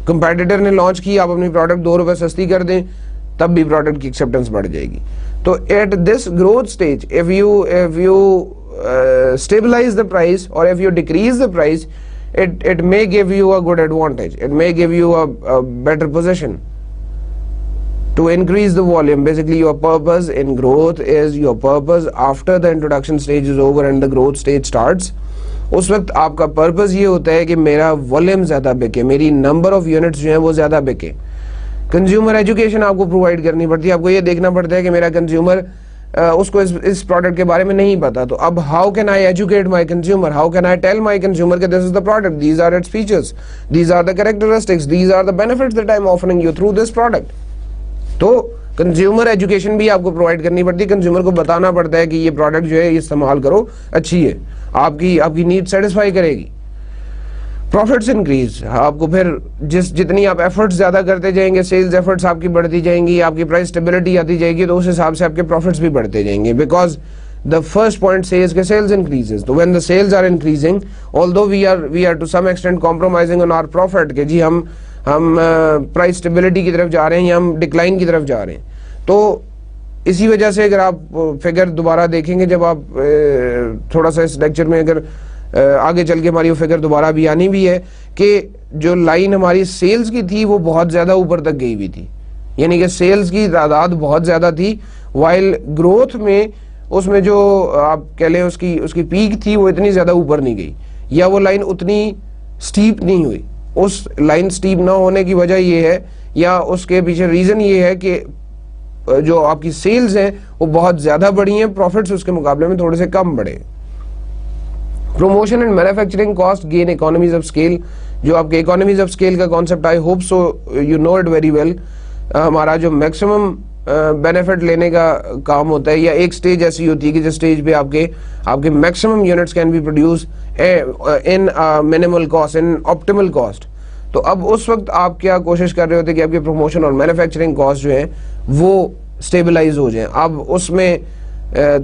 कंपेटिटर ने लॉन्च की, आप अपनी प्रोडक्ट 2 रुपए सस्ती कर दें, तब भी प्रोडक्ट की एक्सेप्टेंस बढ़ जाएगी। तो at this growth stage if you stabilize the price or if you decrease the price, it may give you a good advantage, it may give you a better position to increase the volume. Basically your purpose in growth is, your purpose after the introduction stage is over and the growth stage starts, उस वक्त आपका पर्पस ये होता है कि मेरा वॉल्यूम ज्यादा बिके, मेरी नंबर ऑफ यूनिट्स जो है वो ज्यादा बिके। कंज्यूमर एजुकेशन आपको प्रोवाइड करनी पड़ती है, आपको ये देखना पड़ता है कि मेरा कंज्यूमर उसको इस प्रोडक्ट के बारे में नहीं पता, तो अब how can I educate my consumer, how can I tell my consumer कि this is the product, these are its features, these are the characteristics, these are the benefits that I am offering you through this product. तो कंज्यूमर एजुकेशन भी आपको प्रोवाइड करनी पड़ती है, कंज्यूमर को बताना पड़ता है कि ये प्रोडक्ट जो है ये इस्तेमाल करो, अच्छी है, आपकी नीड सेटिस्फाई करेगी। प्रॉफिट्स इंक्रीज, आपको फिर जितनी आप एफर्ट्स ज्यादा करते जाएंगे, सेल्स एफर्ट्स आपकी बढ़ती जाएंगी, आपकी प्राइस स्टेबिलिटी आती जाएगी, तो उस हिसाब से आपके प्रॉफिट्स भी बढ़ते जाएंगे। Because the first point says के सेल्स इंक्रीजेस, तो when the sales are increasing, although we are to some extent compromising on our profit, के जी हम प्राइस स्टेबिलिटी की तरफ जा रहे हैं या हम डिक्लाइन की तरफ जा रहे हैं। तो इसी वजह से अगर आप फिगर दोबारा देखेंगे, जब आप थोड़ा सा इस लेक्चर में अगर आगे चल के हमारी वो फिगर दोबारा भी आनी भी है कि जो लाइन हमारी सेल्स की थी वो बहुत ज्यादा ऊपर तक गई हुई थी, यानी कि सेल्स की तादाद बहुत ज्यादा थी, वाइल ग्रोथ में उसमें जो आप कह लें उसकी पीक थी वो इतनी ज्यादा ऊपर नहीं गई, या वो लाइन उतनी स्टीप नहीं हुई। उस लाइन स्टीप ना होने की वजह ये है, या उसके पीछे रीजन ये है कि जो आपकी सेल्स हैं वो बहुत ज्यादा बढ़ी हैं, प्रॉफिट्स उसके मुकाबले में थोड़े से कम बढ़े। Promotion and manufacturing cost gain economies of scale, जो आपके इकोनॉमीज ऑफ स्केल का concept, I hope so you know it very well. हमारा जो मैक्सिमम बेनिफिट लेने का काम होता है, या एक स्टेज ऐसी होती है कि जिस स्टेज पे आपके maximum units can be produce in minimal cost, in optimal cost. तो अब उस वक्त आप क्या कोशिश कर रहे होते कि आपके प्रमोशन और मैन्युफैक्चरिंग कॉस्ट जो है वो स्टेबलाइज हो जाए। अब उसमें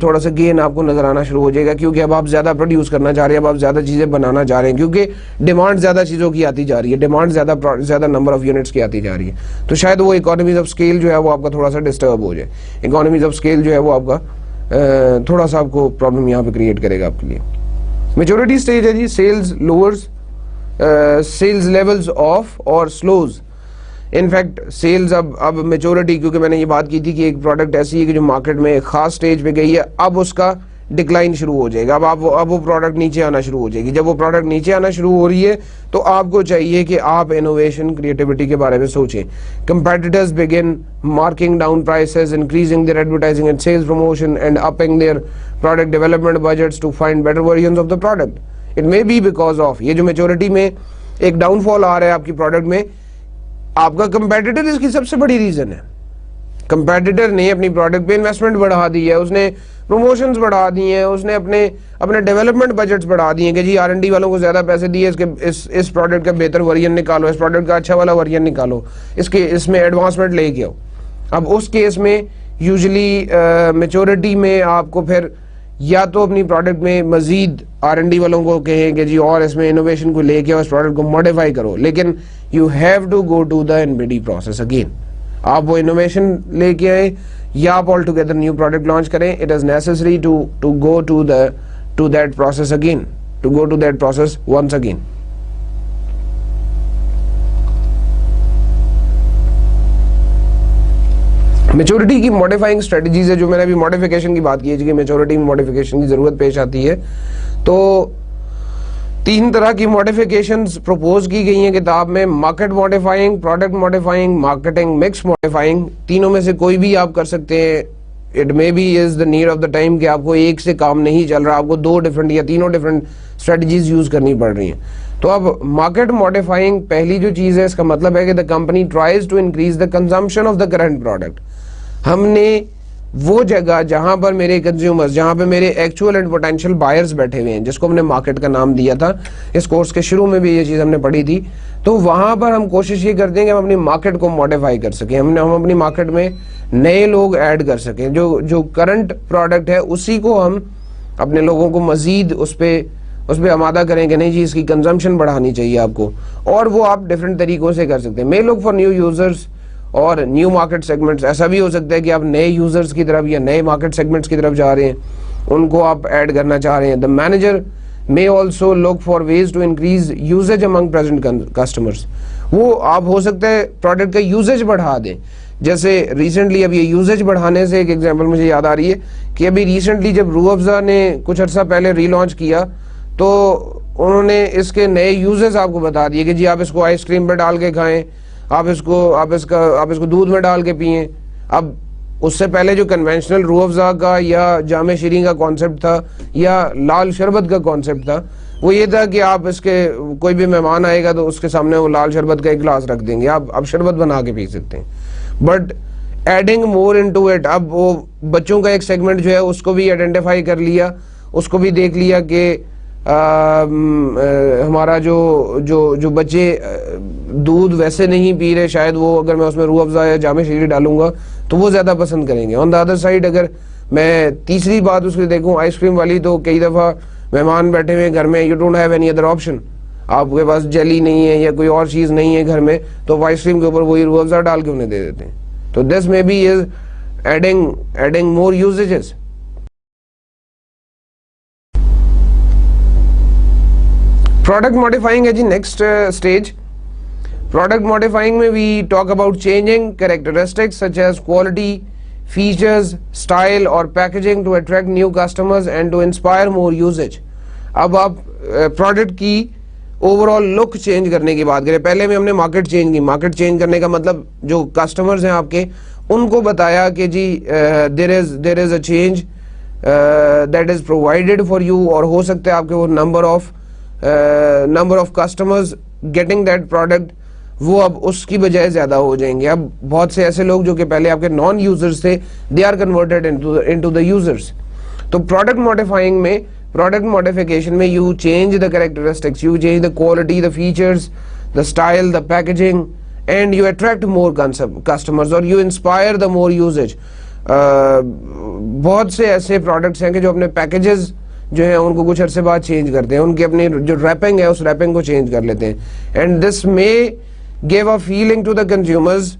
थोड़ा सा गेन आपको नजर आना शुरू हो जाएगा, क्योंकि अब आप ज्यादा प्रोड्यूस करना चाह रहे हैं, अब आप ज्यादा चीजें बनाना चाह रहे हैं, क्योंकि डिमांड ज्यादा चीजों की आती जा रही है, डिमांड ज्यादा नंबर ऑफ यूनिट्स की आती जा रही है। तो शायद वो इकोनॉमीज ऑफ स्केल जो है वो आपका थोड़ा सा डिस्टर्ब हो जाए, इकोनॉमीज ऑफ स्केल जो है वो आपका थोड़ा सा आपको प्रॉब्लम यहाँ पे क्रिएट करेगा आपके लिए। मेच्योरिटी स्टेज है जी, sales lowers sales levels of और स्लोज। इनफैक्ट सेल्स अब मेच्योरिटी, क्योंकि मैंने ये बात की थी कि एक प्रोडक्ट ऐसी है कि जो मार्केट में एक खास स्टेज पे गई है, अब उसका डिक्लाइन शुरू हो जाएगा, अब वो प्रोडक्ट नीचे आना शुरू हो जाएगी। जब वो प्रोडक्ट नीचे आना शुरू हो रही है तो आपको चाहिए कि आप इनोवेशन क्रिएटिविटी के बारे में सोचें। Competitors begin marking down prices, increasing their advertising and sales promotion and upping their product development budgets to find better versions of the product. It may be because of ये जो मेच्योरिटी में एक डाउनफॉल आ रहा है आपकी प्रोडक्ट में, आपका कंपेटिटर इसकी सबसे बड़ी रीजन है। कंपेटिटर ने अपनी प्रोडक्ट पे इन्वेस्टमेंट बढ़ा दी है, उसने प्रमोशंस बढ़ा दिए हैं, उसने अपने डेवलपमेंट बजट्स बढ़ा दिए हैं कि जी R&D वालों को ज्यादा पैसे दिए, इस प्रोडक्ट का बेहतर वर्जन निकालो, इस प्रोडक्ट का अच्छा वाला वर्जन निकालो, इसमें एडवांसमेंट लेके आओ। अब उस केस में यूजुअली मेच्योरिटी में आपको फिर या तो अपनी प्रोडक्ट में मजीद R&D वालों को कहें कि जी और इसमें इनोवेशन को लेके और इस प्रोडक्ट को मॉडिफाई करो, लेकिन you have to go to the NPD process again. आप वो इनोवेशन लेके आए या आप all together new product launch करें, it is necessary to go to that process again, to go to that process once again. Maturity की मॉडिफाइंग स्ट्रेटजीज है, जो मैंने अभी मॉडिफिकेशन की बात की है कि मेच्योरिटी में मॉडिफिकेशन की जरूरत पेश आती है। तो 3 तरह की मॉडिफिकेशंस प्रपोज की गई हैं किताब में, market modifying, product modifying, marketing mix modifying. तीनों में से कोई भी आप कर सकते हैं। It may be is the need of the time कि आपको एक से काम नहीं चल रहा, आपको 2 डिफरेंट या 3 डिफरेंट स्ट्रेटजीज यूज करनी पड़ रही हैं। तो अब मार्केट मॉडिफाइंग पहली जो चीज है, इसका मतलब है कि the company tries to increase the consumption of the current product. हमने वो जगह जहां पर मेरे कंज्यूमर्स, जहां पे मेरे एक्चुअल एंड पोटेंशियल बायर्स बैठे हुए हैं, जिसको हमने मार्केट का नाम दिया था, इस कोर्स के शुरू में भी ये चीज हमने पढ़ी थी, तो वहां पर हम कोशिश ये करते हैं कि हम अपनी मार्केट को मॉडिफाई कर सकें, हम अपनी मार्केट में नए लोग ऐड कर सकें। जो करंट प्रोडक्ट है उसी को हम अपने लोगों को मजीद उस पर आमादा करें कि नहीं जी इसकी कंजम्पशन बढ़ानी चाहिए आपको, और वो आप डिफरेंट तरीकों से कर सकते हैं। May look for new users और न्यू मार्केट सेगमेंट्स। ऐसा भी हो सकता है कि आप नए यूजर्स की तरफ या नए मार्केट सेगमेंट्स की तरफ जा रहे हैं, उनको आप ऐड करना चाह रहे हैं। The manager may also look for ways to increase usage among present customers. वो आप हो सकता है प्रोडक्ट का यूजेज बढ़ा दें। जैसे रिसेंटली अब ये यूजेज बढ़ाने से एक एग्जांपल मुझे याद आ रही है कि अभी रिसेंटली जब रूह अफ़ज़ा ने कुछ अर्सा पहले रीलॉन्च किया तो उन्होंने इसके नए यूजेस आपको बता दिए कि जी आप इसको आइसक्रीम पे डाल के खाएं, आप इसको दूध में डाल के पिएं। अब उससे पहले जो कन्वेंशनल रूह अफ़ज़ा का या जामे शीरीं का कॉन्सेप्ट था या लाल शरबत का कॉन्सेप्ट था, वो ये था कि आप इसके कोई भी मेहमान आएगा तो उसके सामने वो लाल शरबत का एक गिलास रख देंगे, आप शरबत बना के पी सकते हैं। But adding more into it, अब वो बच्चों का एक सेगमेंट जो है उसको भी आइडेंटिफाई कर लिया, उसको भी देख लिया कि हमारा जो बच्चे दूध वैसे नहीं पी रहे, शायद वो अगर मैं उसमें रूह अफ़ज़ा या जामे शीरी डालूंगा तो वो ज़्यादा पसंद करेंगे। ऑन द अदर साइड अगर मैं तीसरी बात उसकी देखूं आइसक्रीम वाली, तो कई दफ़ा मेहमान बैठे हुए घर में, you don't have any other option, आपके पास जेली नहीं है या कोई और चीज़ नहीं है घर में, तो आइसक्रीम के ऊपर वही रूह अफ़ज़ा डाल के उन्हें दे देते हैं। तो this may be is adding more usages. Product modifying है जी नेक्स्ट स्टेज। प्रोडक्ट मॉडिफाइंग में we talk about changing characteristics such as quality, features, style और packaging to attract new customers and to inspire more usages. अब आप प्रोडक्ट की ओवरऑल लुक चेंज करने की बात करें। पहले में हमने मार्केट चेंज की। मार्केट चेंज करने का मतलब जो कस्टमर्स हैं आपके, उनको बताया कि जी there is a change that is provided for you, और हो सकता है आपके वो number of customers getting that product वो अब उसकी बजाय ज्यादा हो जाएंगे। अब बहुत से ऐसे लोग जो कि पहले आपके नॉन यूजर्स थे, they are converted into the users. तो प्रोडक्ट मॉडिफाइंग में, प्रोडक्ट मॉडिफिकेशन में you change the characteristics, you change the quality, the features, the style, the packaging, and you attract more customers और you inspire the more usages. बहुत से ऐसे प्रोडक्ट्स हैं कि जो अपने पैकेजेस जो है उनको कुछ अरसे बाद चेंज करते हैं, उनकी अपनी जो रैपिंग है उस रैपिंग को चेंज कर लेते हैं। And this may give a feeling to the consumers.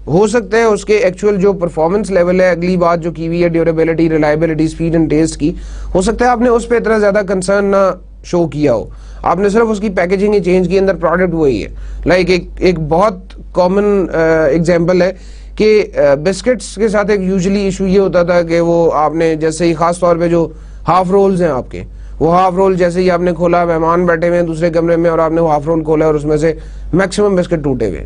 हो सकता है उसके एक्चुअल जो परफॉर्मेंस लेवल है, अगली बात जो की हुई है durability, reliability, speed and taste की, हो सकता है आपने उस पर इतना ज्यादा कंसर्न ना शो किया हो, आपने सिर्फ उसकी पैकेजिंग ही चेंज की, अंदर प्रोडक्ट वही है। लाइक एक बहुत कॉमन एग्जांपल है कि बिस्किट्स के साथ एक यूजुअली इशू ये होता था कि वो आपने जैसे ही खास तौर पे जो हाफ रोल्स हैं आपके, वो हाफ रोल जैसे ही आपने खोला, मेहमान बैठे हुए हैं दूसरे कमरे में और आपने वो हाफ रोल खोला और उसमें से मैक्सिमम बिस्किट टूटे हुए,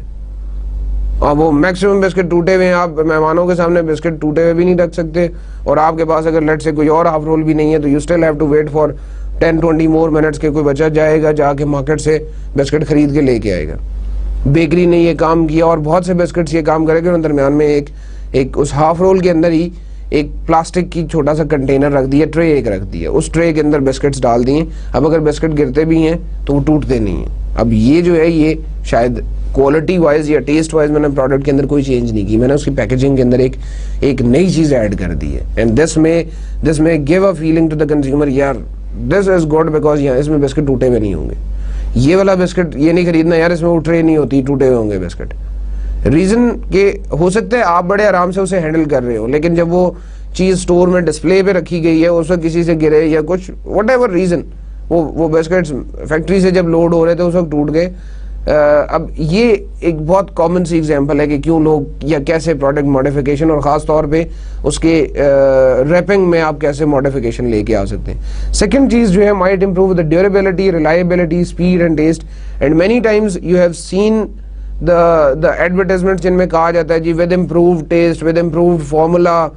और वो मैक्सिमम बिस्किट टूटे हुए हैं, आप मेहमानों के सामने बिस्किट टूटे हुए भी नहीं रख सकते, और आपके पास अगर लेट से कोई और हाफ रोल भी नहीं है तो you still have to wait for 10-20 more minutes के कोई बच्चा जाएगा, जाके मार्केट से बिस्किट खरीद के लेके आएगा। बेकरी ने ये काम किया और बहुत से बिस्किट्स ये काम करेंगे, उन दरमियान में एक उस हाफ रोल के अंदर ही एक प्लास्टिक की छोटा सा कंटेनर रख दिया, ट्रे एक रख दिया, उस ट्रे के अंदर बिस्किट्स डाल दिए। अब अगर बिस्किट गिरते भी हैं तो वो टूटते नहीं हैं। अब ये जो है ये शायद क्वालिटी वाइज या टेस्ट वाइज मैंने प्रोडक्ट के अंदर कोई चेंज नहीं की, मैंने उसकी पैकेजिंग के अंदर एक नई चीज ऐड कर दी है। And this may give a feeling to the consumer, यार दिस इज गुड बिकॉज यहाँ इसमें बिस्किट टूटे हुए नहीं होंगे, ये वाला बिस्किट ये नहीं खरीदना यार, इसमें वो ट्रे नहीं होती, टूटे हुए होंगे बिस्किट। रीजन के हो सकता है आप बड़े आराम से उसे हैंडल कर रहे हो, लेकिन जब वो चीज स्टोर में डिस्प्ले पे रखी गई है, उस वक्त किसी से गिरे या कुछ वट एवर रीजन, वो बिस्किट्स फैक्ट्री से जब लोड हो रहे थे उस वक्त टूट गए। अब ये एक बहुत कॉमन सी एग्जांपल है कि क्यों लोग या कैसे प्रोडक्ट मॉडिफिकेशन और ख़ास तौर पे उसके रैपिंग में आप कैसे मॉडिफिकेशन लेके आ सकते हैं। सेकंड चीज़ जो है might improve the durability, reliability, speed and taste. And many times you have seen the advertisement जिनमें कहा जाता है जी with improve taste, with improved formula,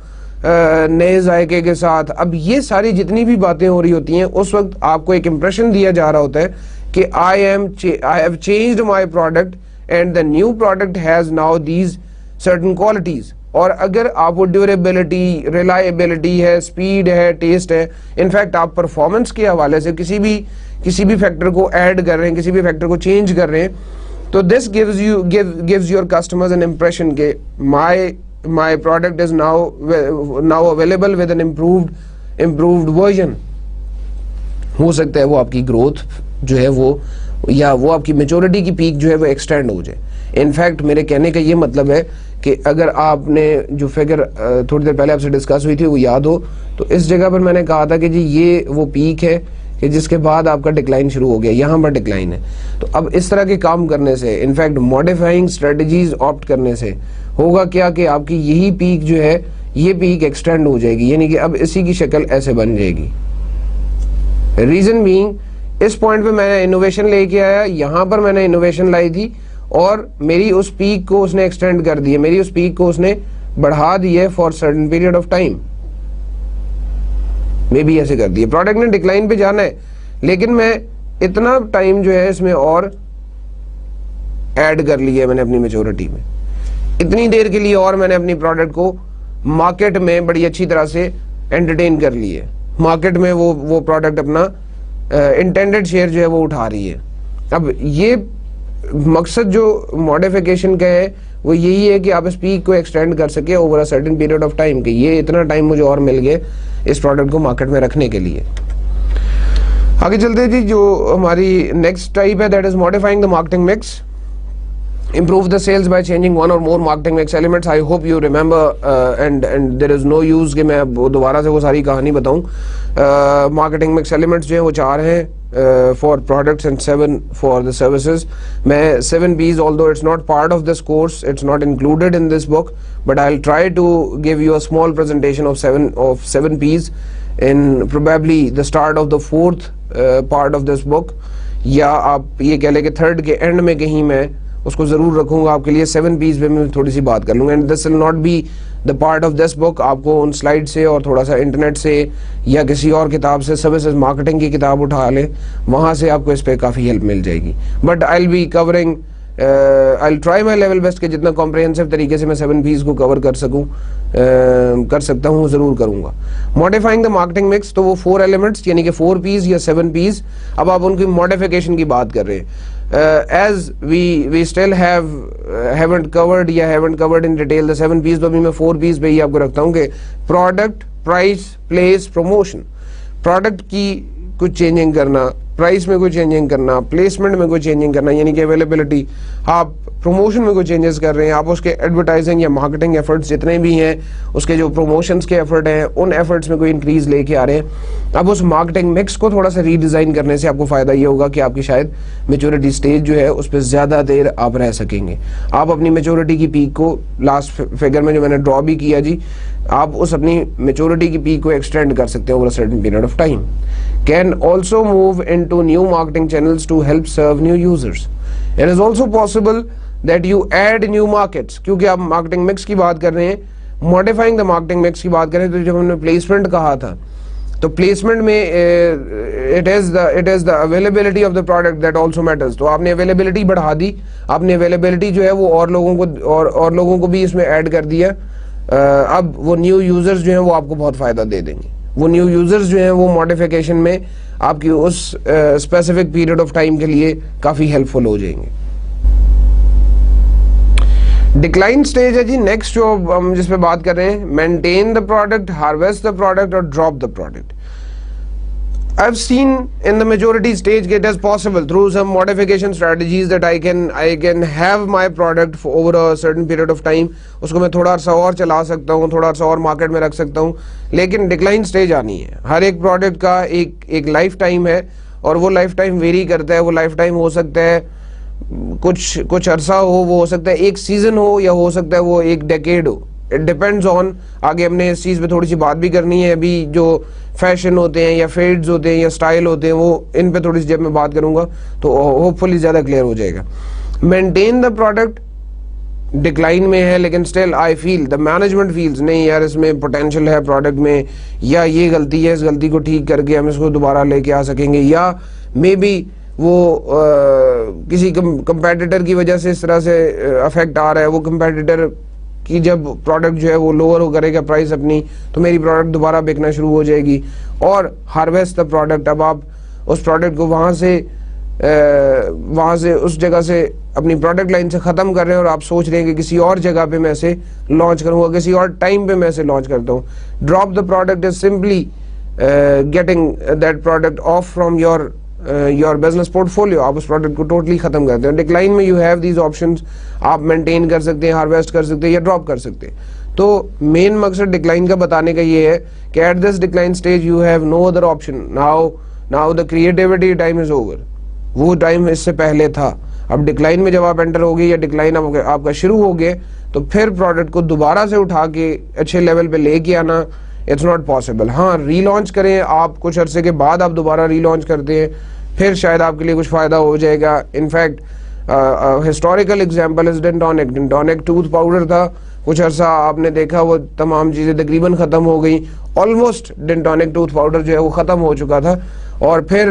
नए जायके के साथ। अब ये सारी जितनी भी बातें हो रही होती हैं उस वक्त आपको एक इंप्रेशन दिया जा रहा होता है कि I have changed my product and the new product has now these certain qualities. और अगर आप वो ड्यूरेबिलिटी, रिलायबिलिटी है, स्पीड है, टेस्ट है, इनफैक्ट आप परफॉर्मेंस के हवाले से किसी भी फैक्टर को ऐड कर रहे हैं, किसी भी फैक्टर को चेंज कर रहे हैं, तो this gives your customers an impression के my product is now available with an improved version। हो सकता है वो आपकी ग्रोथ जो है वो, या वो आपकी मेच्योरिटी की पीक जो है वो एक्सटेंड हो जाए। इनफैक्ट मेरे कहने का ये मतलब है कि अगर आपने जो फिगर थोड़ी देर पहले आपसे डिस्कस हुई थी वो याद हो, तो इस जगह पर मैंने कहा था कि जी ये वो पीक है कि जिसके बाद आपका डिक्लाइन शुरू हो गया, यहाँ पर डिक्लाइन है। तो अब इस तरह के काम करने से, इनफैक्ट मॉडिफाइंग स्ट्रेटजीज ऑप्ट करने से होगा क्या कि आपकी यही पीक जो है ये पीक एक्सटेंड हो जाएगी, यानी कि अब इसी की शक्ल ऐसे बन जाएगी। रीजन बीइंग, इस पॉइंट पे मैंने इनोवेशन लेके आया, यहाँ पर मैंने इनोवेशन लाई थी और मेरी उस पीक को उसने एक्सटेंड कर दिया, मेरी उस पीक को उसने बढ़ा दिया for certain period of time, मे भी ऐसे कर दिया। प्रोडक्ट ने डिक्लाइन पे जाना है लेकिन मैं इतना टाइम जो है इसमें और ऐड कर लिया मैंने अपनी मेच्योरिटी में, इतनी देर के लिए और मैंने अपनी प्रोडक्ट को मार्केट में बड़ी अच्छी तरह से एंटरटेन कर ली है। मार्केट में वो प्रोडक्ट अपना इंटेंडेड शेयर जो है वो उठा रही है। अब ये मकसद जो मॉडिफिकेशन का है वो यही है कि आप इस पीक को एक्सटेंड कर सके over a certain period of time, कि ये इतना टाइम मुझे और मिल गया इस प्रोडक्ट को मार्केट में रखने के लिए। आगे चलते हैं जी, जो हमारी नेक्स्ट टाइप है that is modifying the marketing mix, improve the sales by changing one or more marketing mix elements. I hope you remember and there is no use कि मैं दोबारा से वो सारी कहानी बताऊं। marketing mix elements जो है वो 4 हैं for products and 7 for the services। मैं 7 P's, although it's not part of this course, it's not included in this book, but I'll try to give you a small presentation of 7 P's in probably the start of the 4th part of this book, या आप ये कह लें कि 3rd के एंड में कहीं मैं उसको जरूर रखूंगा आपके लिए। 7 P's पे मैं थोड़ी सी बात कर लूंगा and this will not be the part of this book. आपको उन स्लाइड से और थोड़ा सा इंटरनेट से या किसी और किताब से, सर्विसेज मार्केटिंग की किताब उठा लें, वहां से आपको इस पे काफ़ी हेल्प मिल जाएगी। But I will be covering, I will try my level best कि जितना कॉम्प्रिहेंसिव तरीके से मैं 7 P's को कवर कर सकूं, कर सकता हूं, ज़रूर करूंगा। मॉडिफाइंग द मार्केटिंग मिक्स, तो वो 4 एलिमेंट्स यानी कि 4 P's या 7 P's, अब आप उनकी मॉडिफिकेशन की बात कर रहे हैं। As we still haven't covered in detail the 7 P's, तो अभी मैं 4 P's पे ही आपको रखता हूँ कि product, price, place, promotion. Product की कुछ चेंजिंग करना, प्राइस में कोई चेंजिंग करना, प्लेसमेंट में कोई चेंजिंग करना यानी कि अवेलेबिलिटी, आप प्रमोशन में कोई चेंजेस कर रहे हैं, आप उसके एडवर्टाइजिंग या मार्केटिंग एफर्ट्स जितने भी हैं, उसके जो प्रमोशंस के एफर्ट हैं, उन एफर्ट्स में कोई इंक्रीज लेके आ रहे हैं। अब उस मार्केटिंग मिक्स को थोड़ा सा रीडिज़ाइन करने से आपको फ़ायदा ये होगा कि आपकी शायद मेच्योरिटी स्टेज जो है उस पर ज़्यादा देर आप रह सकेंगे। आप अपनी मेच्योरिटी की पीक को, लास्ट फिगर में जो मैंने ड्रॉ भी किया जी, आप उस अपनी मेच्योरिटी की पीक को एक्सटेंड कर सकते हैं over a certain period of time. Can also move into new marketing channels to help serve new users. It is also possible that you add new markets, क्योंकि आप मार्केटिंग मिक्स की बात कर रहे हैं, मॉडिफाइंग द मार्केटिंग मिक्स की बात करें, तो जब हमने प्लेसमेंट कहा था तो प्लेसमेंट में it is the availability of the product that also matters. तो आपने अवेलेबिलिटी बढ़ा दी, आपने अवेलेबिलिटी जो है वो और लोगों को भी इसमें ऐड कर दिया। अब वो न्यू यूजर्स जो हैं वो आपको बहुत फायदा दे देंगे। वो न्यू यूजर्स जो हैं वो मॉडिफिकेशन में आपकी उस स्पेसिफिक पीरियड ऑफ टाइम के लिए काफी हेल्पफुल हो जाएंगे। डिक्लाइन स्टेज है जी नेक्स्ट जो हम जिस पे बात कर रहे हैं, maintain the product, harvest the product और drop the product. I've seen in the majority stage it is possible through some modification strategies that I can have my product for over a certain period of time। उसको मैं थोड़ा सा और चला सकता हूँ, थोड़ा सा और मार्केट में रख सकता हूँ, लेकिन डिक्लाइन स्टेज आनी है। हर एक प्रोडक्ट का एक लाइफ टाइम है और वो लाइफ टाइम वेरी करता है। वो लाइफ टाइम हो सकता है कुछ अरसा हो वो सकता है एक सीजन हो, या हो सकता है वो एक डेकेड हो। इट डिपेंड्स ऑन, आगे हमने इस चीज़ पे थोड़ी सी बात भी करनी है। अभी जो फैशन होते हैं या फेड्स होते हैं या स्टाइल होते हैं, वो इन पे थोड़ी सी जब मैं बात करूंगा तो होपफुली ज़्यादा क्लियर हो जाएगा। मेंटेन द प्रोडक्ट डिक्लाइन में है, लेकिन still I feel the management feels नहीं यार इसमें पोटेंशियल है प्रोडक्ट में, या ये गलती है, इस गलती को ठीक करके हम इसको दोबारा लेके आ सकेंगे, या मे बी वो किसी कंपेटिटर की वजह से इस तरह से अफेक्ट आ रहा है। वो कंपेटिटर कि जब प्रोडक्ट जो है वो लोअर हो करेगा प्राइस अपनी, तो मेरी प्रोडक्ट दोबारा बिकना शुरू हो जाएगी। और हार्वेस्ट द प्रोडक्ट, अब आप उस प्रोडक्ट को वहाँ से उस जगह से अपनी प्रोडक्ट लाइन से ख़त्म कर रहे हैं और आप सोच रहे हैं कि किसी और जगह पे मैं इसे लॉन्च करूँगा, किसी और टाइम पे मैं इसे लॉन्च करता हूँ। Drop the product is simply getting that product of from your your business portfolio, आप उस प्रोडक्ट को टोटली खत्म करते हैं। डिक्लाइन में यू हैव दीज ऑप्शंस, आप मेंटेन कर सकते हैं, हार्वेस्ट कर सकते हैं या ड्रॉप कर सकते हैं। तो मेन मकसद डिक्लाइन का बताने का ये है कि at this decline stage you have no other option, now the creativity time is over. वो टाइम इससे पहले था। अब डिक्लाइन में जब आप एंटर हो गए या डिक्लाइन आपका शुरू हो गए, तो फिर प्रोडक्ट को दोबारा से उठा के अच्छे लेवल पे लेके आना इट्स नॉट पॉसिबल। हाँ, रीलॉन्च करें आप, कुछ अरसे के बाद आप दोबारा रीलॉन्च करते हैं, फिर शायद आपके लिए कुछ फ़ायदा हो जाएगा। In fact historical example is Dentonic. Dentonic tooth powder था, कुछ अरसा आपने देखा वो तमाम चीज़ें तकरीबन ख़त्म हो गई, ऑलमोस्ट डेंटोनिक टूथ पाउडर जो है वो ख़त्म हो चुका था, और फिर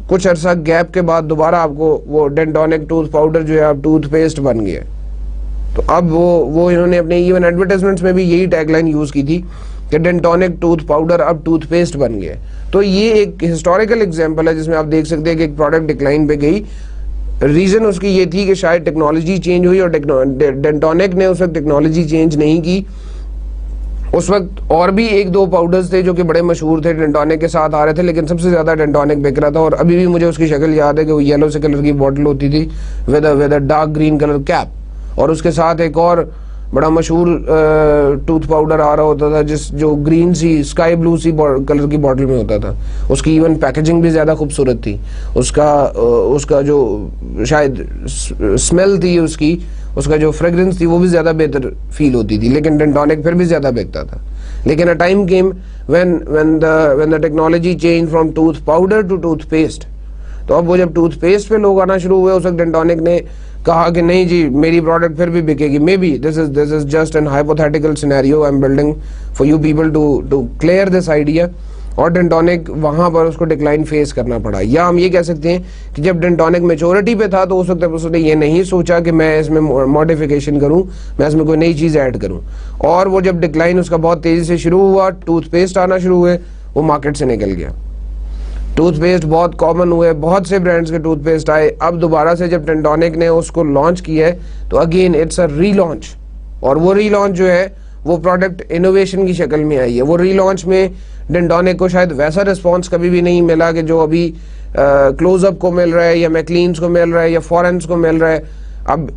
कुछ अरसा गैप के बाद दोबारा आपको वो डेंटोनिक टूथ पाउडर जो है अब टूथपेस्ट बन गया। तो अब वो इन्होंने अपने इवन एडवर्टाइजमेंट्स में भी यही टैगलाइन यूज़ की थी कि डेंटोनिक टूथ पाउडर अब टूथपेस्ट बन गया। तो ये एक हिस्टोरिकल एग्जांपल है जिसमें आप देख सकते हैं कि एक प्रोडक्ट डिक्लाइन पे गई। रीज़न उसकी ये थी कि शायद टेक्नोलॉजी चेंज हुई, और डेंटोनिक ने उस वक्त टेक्नोलॉजी चेंज नहीं की। उस वक्त और भी एक दो पाउडर्स थे जो कि बड़े मशहूर थे, डेंटोनिक के साथ आ रहे थे, लेकिन सबसे ज़्यादा डेंटोनिक बिक रहा था। और अभी भी मुझे उसकी शक्ल याद है कि वो येलो से कलर की बॉटल होती थी with a dark green colour cap, और उसके साथ एक और बड़ा मशहूर टूथ पाउडर आ रहा होता था जो ग्रीन सी स्काई ब्लू सी कलर की बॉटल में होता था। उसकी इवन पैकेजिंग भी ज़्यादा खूबसूरत थी, उसका जो शायद स्मेल थी उसका जो फ्रेग्रेंस थी वो भी ज़्यादा बेहतर फील होती थी, लेकिन डेंटोनिक फिर भी ज़्यादा बिकता था। लेकिन a time came when the technology change from tooth powder to toothpaste. तो अब वो जब टूथपेस्ट पे लोग आना शुरू हुए, उस वक्त डेंटोनिक ने कहा कि नहीं जी, मेरी प्रोडक्ट फिर भी बिकेगी। May be this is just an hypothetical scenario I am building for you people to clear this idea. और डेंटोनिक वहाँ पर उसको डिक्लाइन फेस करना पड़ा। या हम ये कह सकते हैं कि जब डेंटोनिक मेचोरिटी पे था तो उस वक्त उसने ये नहीं सोचा कि मैं इसमें मॉडिफिकेशन करूँ, मैं इसमें कोई नई चीज़ ऐड करूँ। और वो जब डिक्लाइन उसका बहुत तेज़ी से शुरू हुआ, टूथपेस्ट आना शुरू हुए, वो मार्केट से निकल गया। टूथपेस्ट बहुत कॉमन हुए, बहुत से ब्रांड्स के टूथपेस्ट आए। अब दोबारा से जब डेंटोनिक ने उसको लॉन्च किया है तो अगेन इट्स अ रीलॉन्च, और वो रीलॉन्च जो है वो प्रोडक्ट इनोवेशन की शक्ल में आई है। वो रीलॉन्च में डेंटोनिक को शायद वैसा रिस्पांस कभी भी नहीं मिला कि जो अभी क्लोजअप को मिल रहा है या मैक्लीन्स को मिल रहा है या फॉरेंस को मिल रहा है। अब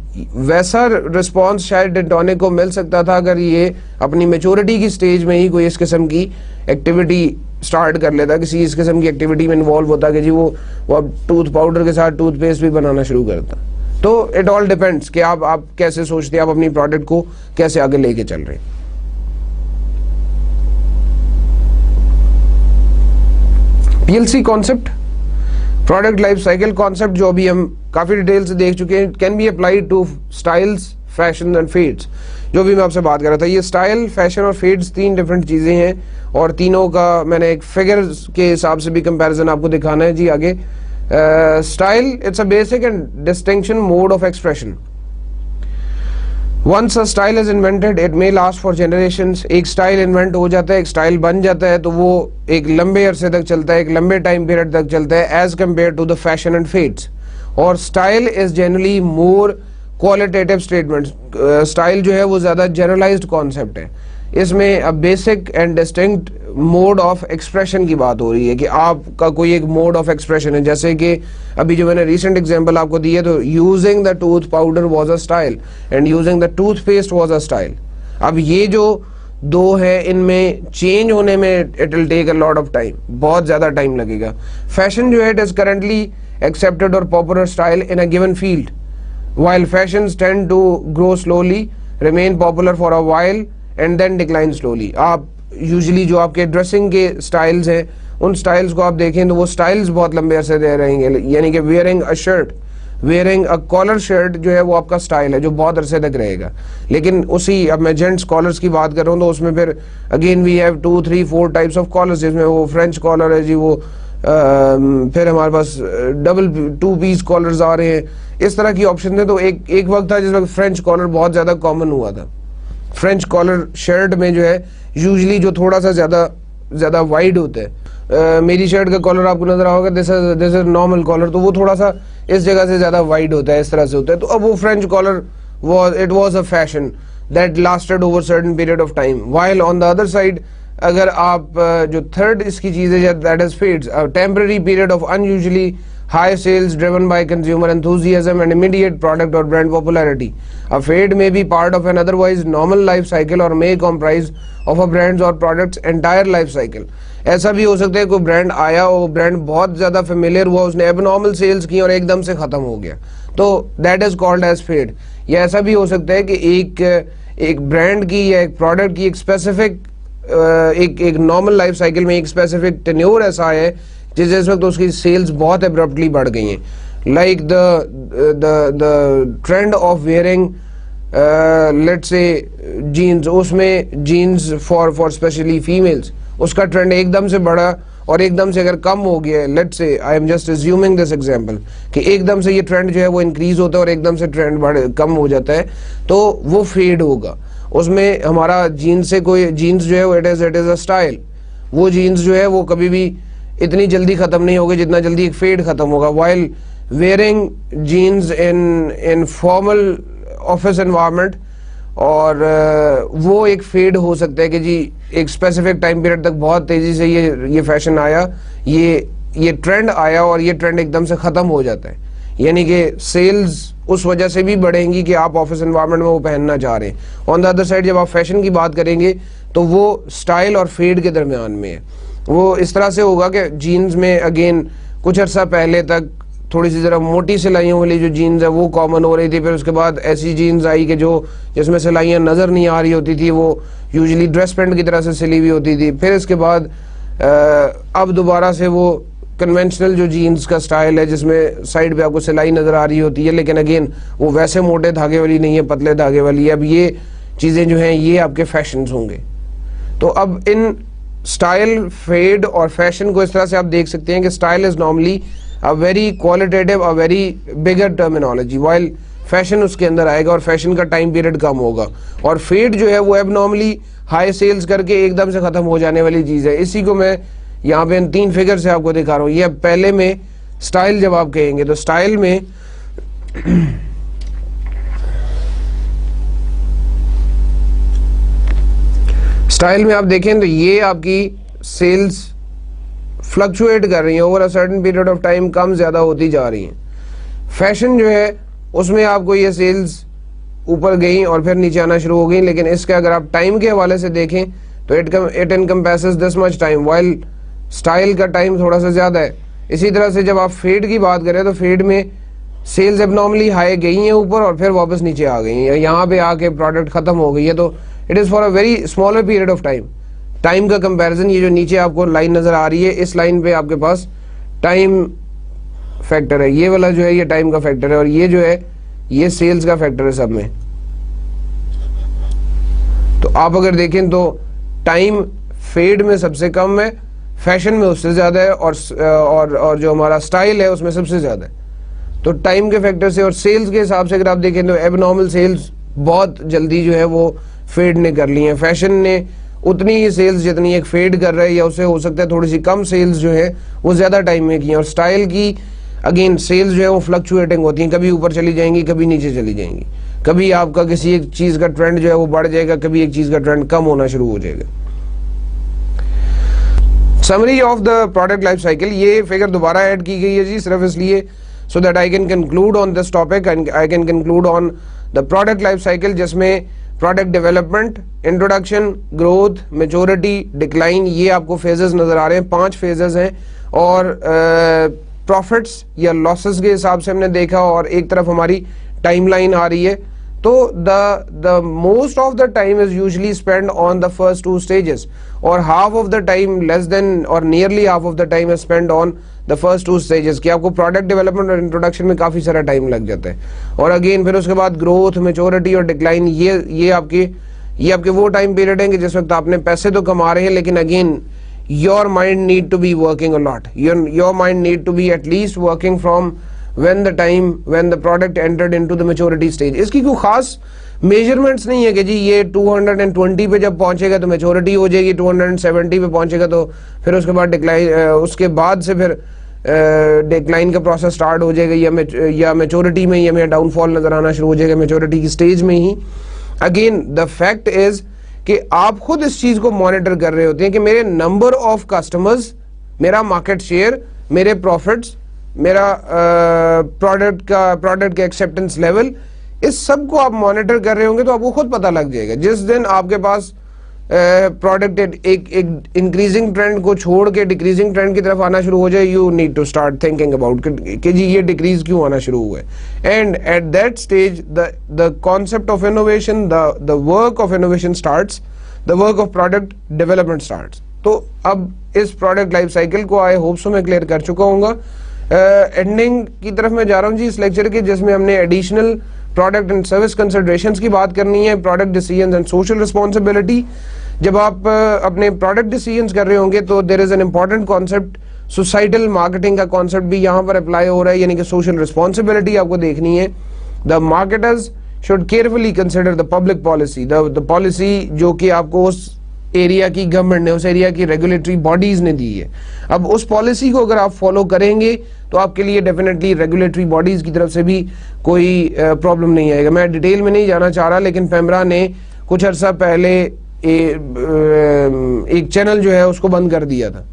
वैसा रिस्पांस शायद डेंटोनिक को मिल सकता था अगर ये अपनी मैच्योरिटी की स्टेज में ही कोई इस किस्म की एक्टिविटी स्टार्ट कर लेता, किसी इस किस्म की एक्टिविटी में इन्वॉल्व होता कि जी वो अब टूथ पाउडर के साथ टूथपेस्ट भी बनाना शुरू करता। तो इट ऑल डिपेंड्स कि आप कैसे सोचते हैं, आप अपनी प्रोडक्ट को कैसे आगे लेके चल रहे हैं। PLC concept, product life cycle concept, जो अभी हम काफी डिटेल से देख चुके हैं, can be applied to styles, fashion and fads. जो भी मैं आपसे बात कर रहा था, ये स्टाइल, फैशन और फेड्स तीन डिफरेंट चीजें हैं, और तीनों का मैंने एक फिगर के हिसाब से भी कंपैरिजन आपको दिखाना है। जी आगे, style, it's a basic and distinction mode of expression. Once a style is invented, it may last for generations. एक स्टाइल इन्वेंट हो जाता है, एक स्टाइल बन जाता है, तो वो एक लंबे अरसे तक चलता है, एक लंबे टाइम पीरियड तक चलता है, as compare to the fashion and fads. और style is generally more qualitative statement. Style जो है वो ज़्यादा जनरलाइज्ड कॉन्सेप्ट है। इसमें अब basic and distinct mode of expression की बात हो रही है कि आपका कोई एक मोड ऑफ एक्सप्रेशन है। जैसे कि अभी जो मैंने रिसेंट एग्जांपल आपको दी है, तो using the tooth powder was a style and using the toothpaste was a style. अब ये जो दो है, इनमें चेंज होने में it will take a lot of time, बहुत ज़्यादा टाइम लगेगा। फैशन जो है, इट इज़ करेंटली एक्सेप्टेड और popular style in a given field, while fashions tend to grow slowly, remain popular for a while and then decline slowly। आप यूजुअली जो आपके ड्रेसिंग के स्टाइल्स हैं, उन स्टाइल्स को आप देखें तो वो स्टाइल्स बहुत लंबे अरसे दे रहेंगे। यानी कि wearing a shirt, wearing a collar shirt जो है वो आपका स्टाइल है जो बहुत अरसे तक रहेगा। लेकिन उसी, अब मैं जेंट्स कॉलर्स की बात कर रहा हूँ, तो उसमें फिर again we have 2, 3, 4 types of collars, जिसमें वो फ्रेंच कॉलर है जी, वो फिर हमारे पास डबल 2 पीस कॉलर्स आ रहे हैं, इस तरह की ऑप्शन थे। तो एक वक्त था जिस वक्त फ्रेंच कॉलर बहुत ज़्यादा कॉमन हुआ था। फ्रेंच कॉलर शर्ट में जो है यूजुअली जो थोड़ा सा ज़्यादा वाइड होता है, मेरी शर्ट का कॉलर आपको नजर आओगे, दिस इज नॉर्मल कॉलर, तो वो थोड़ा सा इस जगह से ज़्यादा वाइड होता है, इस तरह से होता है। तो अब वो French collar it was a fashion that lasted over certain period of time, while on the other side अगर आप जो थर्ड इसकी चीज है that is fades, temporary period of unusually high sales driven by consumer enthusiasm and immediate product or brand popularity. A fade may be part of an otherwise normal life cycle or may comprise of a brand's or product's entire life cycle. ऐसा भी हो सकता है कोई ब्रांड आया, वो ब्रांड बहुत ज्यादा फेमिलियर हुआ, उसने एबनॉर्मल सेल्स की और एकदम से खत्म हो गया, तो that is called as fad. या ऐसा भी हो सकता है कि एक ब्रांड की या एक प्रोडक्ट की एक स्पेसिफिक एक नॉर्मल लाइफ साइकिल में एक स्पेसिफिक टेन्योर ऐसा है जिस वक्त उसकी सेल्स बहुत एब्रप्टली बढ़ गई हैं. Like the trend of wearing let's say jeans, उसमें जीन्स फॉर स्पेशली फीमेल्स, उसका ट्रेंड एकदम से बढ़ा और एकदम से अगर कम हो गया, let's say I am just assuming this example कि एकदम से ये ट्रेंड जो है वो इंक्रीज होता है और एकदम से ट्रेंड कम हो जाता है, तो वो फेड होगा. उसमें हमारा जीन्स से कोई जीन्स जो है इट इज अ स्टाइल, वो जीन्स जो है वो कभी भी इतनी जल्दी खत्म नहीं होगी जितना जल्दी एक फेड खत्म होगा. While wearing jeans in formal office environment, और वो एक फेड हो सकता है कि जी एक स्पेसिफिक टाइम पीरियड तक बहुत तेजी से ये फैशन आया, ये ट्रेंड आया और ये ट्रेंड एकदम से खत्म हो जाता है. यानी कि सेल्स उस वजह से भी बढ़ेंगी कि आप ऑफिस एनवायरनमेंट में वो पहनना चाह रहे हैं. ऑन द अदर साइड जब आप फैशन की बात करेंगे तो वो स्टाइल और फेड के दरमियान में है. वो इस तरह से होगा कि जीन्स में अगेन कुछ अर्सा पहले तक थोड़ी सी जरा मोटी सिलाइयों वाली जो जीन्स है वो कॉमन हो रही थी, फिर उसके बाद ऐसी जीन्स आई कि जो जिसमें सिलाइयाँ नज़र नहीं आ रही होती थी, वो यूजुअली ड्रेस पैंट की तरह से सिली हुई होती थी. फिर इसके बाद अब दोबारा से वो कन्वेंशनल जो जीन्स का स्टाइल है जिसमें साइड पे आपको सिलाई नज़र आ रही होती है, लेकिन अगेन वो वैसे मोटे धागे वाली नहीं है, पतले धागे वाली है. अब ये चीज़ें जो हैं ये आपके फैशंस होंगे. तो अब इन स्टाइल, फेड और फैशन को इस तरह से आप देख सकते हैं कि style is normally a very qualitative, a very bigger terminology, while fashion उसके अंदर आएगा और फैशन का टाइम पीरियड कम होगा. और फेड जो है वो एबनॉर्मली हाई सेल्स करके एकदम से खत्म हो जाने वाली चीज़ है. इसी को मैं यहाँ पे इन 3 फिगर से आपको दिखा रहा हूँ. ये पहले में स्टाइल जब आप कहेंगे तो स्टाइल में स्टाइल में आप देखें तो ये आपकी सेल्स फ्लक्चुएट कर रही हैं over a certain period of time, कम ज़्यादा होती जा रही हैं. फैशन जो है उसमें आपको ये सेल्स ऊपर गई और फिर नीचे आना शुरू हो गई, लेकिन इसका अगर आप टाइम के हवाले से देखें तो it encompasses this much time, while style का टाइम थोड़ा सा ज़्यादा है. इसी तरह से जब आप फेड की बात करें तो फेड में सेल्स एबनॉर्मली हाई गई हैं ऊपर और फिर वापस नीचे आ गई हैं, यहाँ पे आके प्रोडक्ट खत्म हो गई है. तो it is for a very smaller period of time. Time का कंपैरिजन, ये जो नीचे आपको लाइन नज़र आ रही है, इस लाइन पे आपके पास टाइम फैक्टर है, ये वाला जो है ये टाइम का फैक्टर है, और ये जो है ये सेल्स का फैक्टर है सब में. तो आप अगर देखें तो टाइम फेड में सबसे कम है, फैशन में उससे ज़्यादा है, और जो हमारा स्टाइल है उसमें सबसे ज़्यादा है. तो टाइम के फैक्टर से और सेल्स के हिसाब से अगर आप देखें तो एबनॉर्मल सेल्स बहुत जल्दी जो है वो फेड ने कर ली हैं. फैशन ने उतनी ही सेल्स जितनी एक फेड कर रहे हैं या उससे हो सकता है थोड़ी सी कम सेल्स जो है वो ज़्यादा टाइम में की हैं. और स्टाइल की अगेन सेल्स जो है वो फ्लक्चुएटिंग होती हैं, कभी ऊपर चली जाएंगी कभी नीचे चली जाएंगी, कभी आपका किसी एक चीज़ का ट्रेंड जो है वो बढ़ जाएगा, कभी एक चीज़ का ट्रेंड कम होना शुरू हो जाएगा. Summary of the product life cycle, ये फिगर दोबारा ऐड की गई है जी सिर्फ इसलिए so that I can conclude on this topic and I can conclude on the product life cycle, जिसमें product development, introduction, growth, maturity, decline, ये आपको फेजेस नजर आ रहे हैं. 5 फेजेस हैं और प्रॉफिट्स या लॉसेस के हिसाब से हमने देखा और एक तरफ हमारी टाइमलाइन आ रही है. तो the most of the time is usually spent on the first 2 stages, और half of the time, less than or nearly half of the time is spent on the first 2 stages, कि आपको प्रोडक्ट डेवलपमेंट और इंट्रोडक्शन में काफ़ी सारा टाइम लग जाता है. और अगेन फिर उसके बाद ग्रोथ, मैच्योरिटी और डिक्लाइन, ये आपके वो टाइम पीरियड हैं कि जिस वक्त आपने पैसे तो कमा रहे हैं, लेकिन again your mind need to be working a lot, your mind need to be at least working from when the product entered into the maturity stage. इसकी कोई खास मेजरमेंट्स नहीं है कि जी ये 220 पे जब पहुंचेगा तो मैच्योरिटी हो जाएगी, 270 पे पहुंचेगा तो फिर उसके बाद डिक्लाइन, उसके बाद से फिर डिक्लाइन का प्रोसेस स्टार्ट हो जाएगा, या मैच्योरिटी में ही हमें डाउनफॉल नजर आना शुरू हो जाएगा मैच्योरिटी की स्टेज में ही. अगेन द फैक्ट इज कि आप खुद इस चीज को मॉनिटर कर रहे होते हैं कि मेरे नंबर ऑफ कस्टमर्स, मेरा मार्केट शेयर, मेरे प्रॉफिट्स, मेरा प्रोडक्ट का एक्सेप्टेंस लेवल, इस सब को आप मॉनिटर कर रहे होंगे तो आपको खुद पता लग जाएगा। जिस दिन आपके पास प्रोडक्ट एक इंक्रीजिंग ट्रेंड को छोड़ के डिक्रीजिंग ट्रेंड की तरफ आना शुरू हो जाए, you need to start thinking about कि जी ये डिक्रीज क्यों आना शुरू हुआ है। And at that stage the concept of innovation, the work of innovation starts, the work of product development starts. तो अब इस प्रोडक्ट लाइफ साइकिल को आई होप सो मैं क्लियर कर चुका हूँ। एंडिंग की तरफ मैं जा रहा हूँ जी इस लेक्चर के, जिसमें हमने additional product and service considerations की बात करनी है, product decisions and social responsibility. जब आप अपने प्रोडक्ट डिसीजंस कर रहे होंगे तो there is an important concept, societal marketing का कॉन्सेप्ट भी यहाँ पर अप्लाई हो रहा है, यानी कि सोशल रिस्पॉन्सिबिलिटी आपको देखनी है। The marketers should carefully consider the public policy, the policy जो कि आपको उस एरिया की गवर्नमेंट ने, उस एरिया की रेगुलेटरी बॉडीज ने दी है। अब उस पॉलिसी को अगर आप फॉलो करेंगे तो आपके लिए डेफिनेटली रेगुलेटरी बॉडीज की तरफ से भी कोई प्रॉब्लम नहीं आएगा। मैं डिटेल में नहीं जाना चाह रहा, लेकिन पेमरा ने कुछ अर्सा पहले एक चैनल जो है उसको बंद कर दिया था।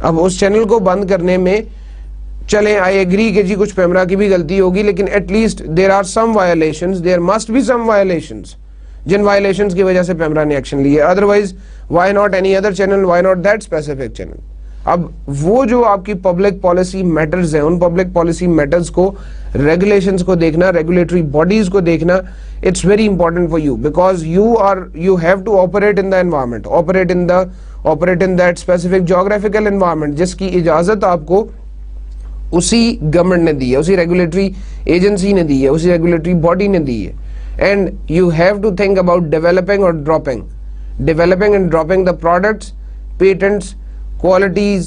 अब उस चैनल को बंद करने में, चले आई एग्री कि जी कुछ पेमरा की भी गलती होगी, लेकिन at least there are some violations, there must be some violations, जिन वायलेशंस की वजह से पेमरा ने एक्शन लिया। Otherwise why not any other channel, why not that specific channel. अब वो जो आपकी पब्लिक पॉलिसी मैटर्स है, उन पब्लिक पॉलिसी मैटर्स को, रेगुलेशंस को देखना, रेगुलेटरी बॉडीज को देखना, it's very important for you, because you have to operate in the environment, operate in that specific geographical environment, जिसकी इजाजत आपको उसी गवर्नमेंट ने दी है, उसी रेगुलेटरी एजेंसी ने दी है, उसी रेगुलेटरी बॉडी ने दी है। And you have to think about developing and dropping the products, patents, qualities,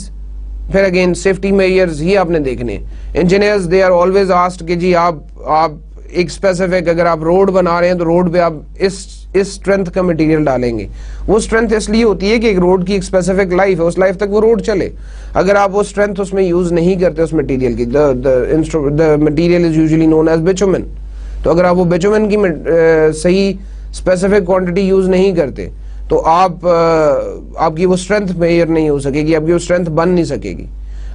फिर अगेन सेफ्टी मेजर्स, ये आपने देखने। Engineers they are always asked कि जी आप एक स्पेसिफिक, अगर आप रोड बना रहे हैं तो रोड पे आप इस स्ट्रेंथ का मटेरियल डालेंगे। वो स्ट्रेंथ इसलिए होती है कि एक रोड की एक स्पेसिफिक लाइफ है, उस लाइफ तक वो रोड चले। अगर आप वो स्ट्रेंथ उसमें यूज नहीं करते उस मटेरियल की, the material is usually known as bitumen, तो अगर आप वो बिटुमेन की सही स्पेसिफिक क्वांटिटी यूज नहीं करते तो आपकी वो स्ट्रेंथ मेजर नहीं हो सकेगी, आपकी वो स्ट्रेंथ बन नहीं सकेगी।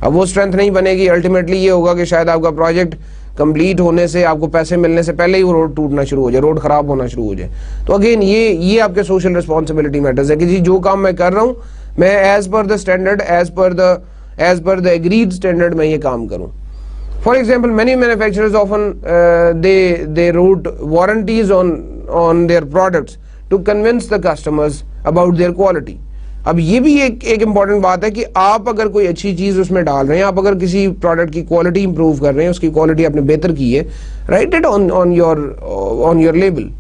अब वो स्ट्रेंथ नहीं बनेगी, अल्टीमेटली ये होगा कि शायद आपका प्रोजेक्ट कंप्लीट होने से, आपको पैसे मिलने से पहले ही वो रोड टूटना शुरू हो जाए, रोड खराब होना शुरू हो जाए। तो अगेन ये आपके सोशल रिस्पॉन्सिबिलिटी मैटर्स है कि जी जो काम मैं कर रहा हूँ, मैं as per the standard, as per the agreed standard मैं ये काम करूँ। For example, many manufacturers often they wrote warranties on their products to convince the customers about their quality. अब ये भी एक इम्पॉर्टेंट बात है कि आप अगर कोई अच्छी चीज उसमें डाल रहे हैं, आप अगर किसी प्रोडक्ट की क्वालिटी इंप्रूव कर रहे हैं, उसकी क्वालिटी आपने बेहतर की है, right it on your label,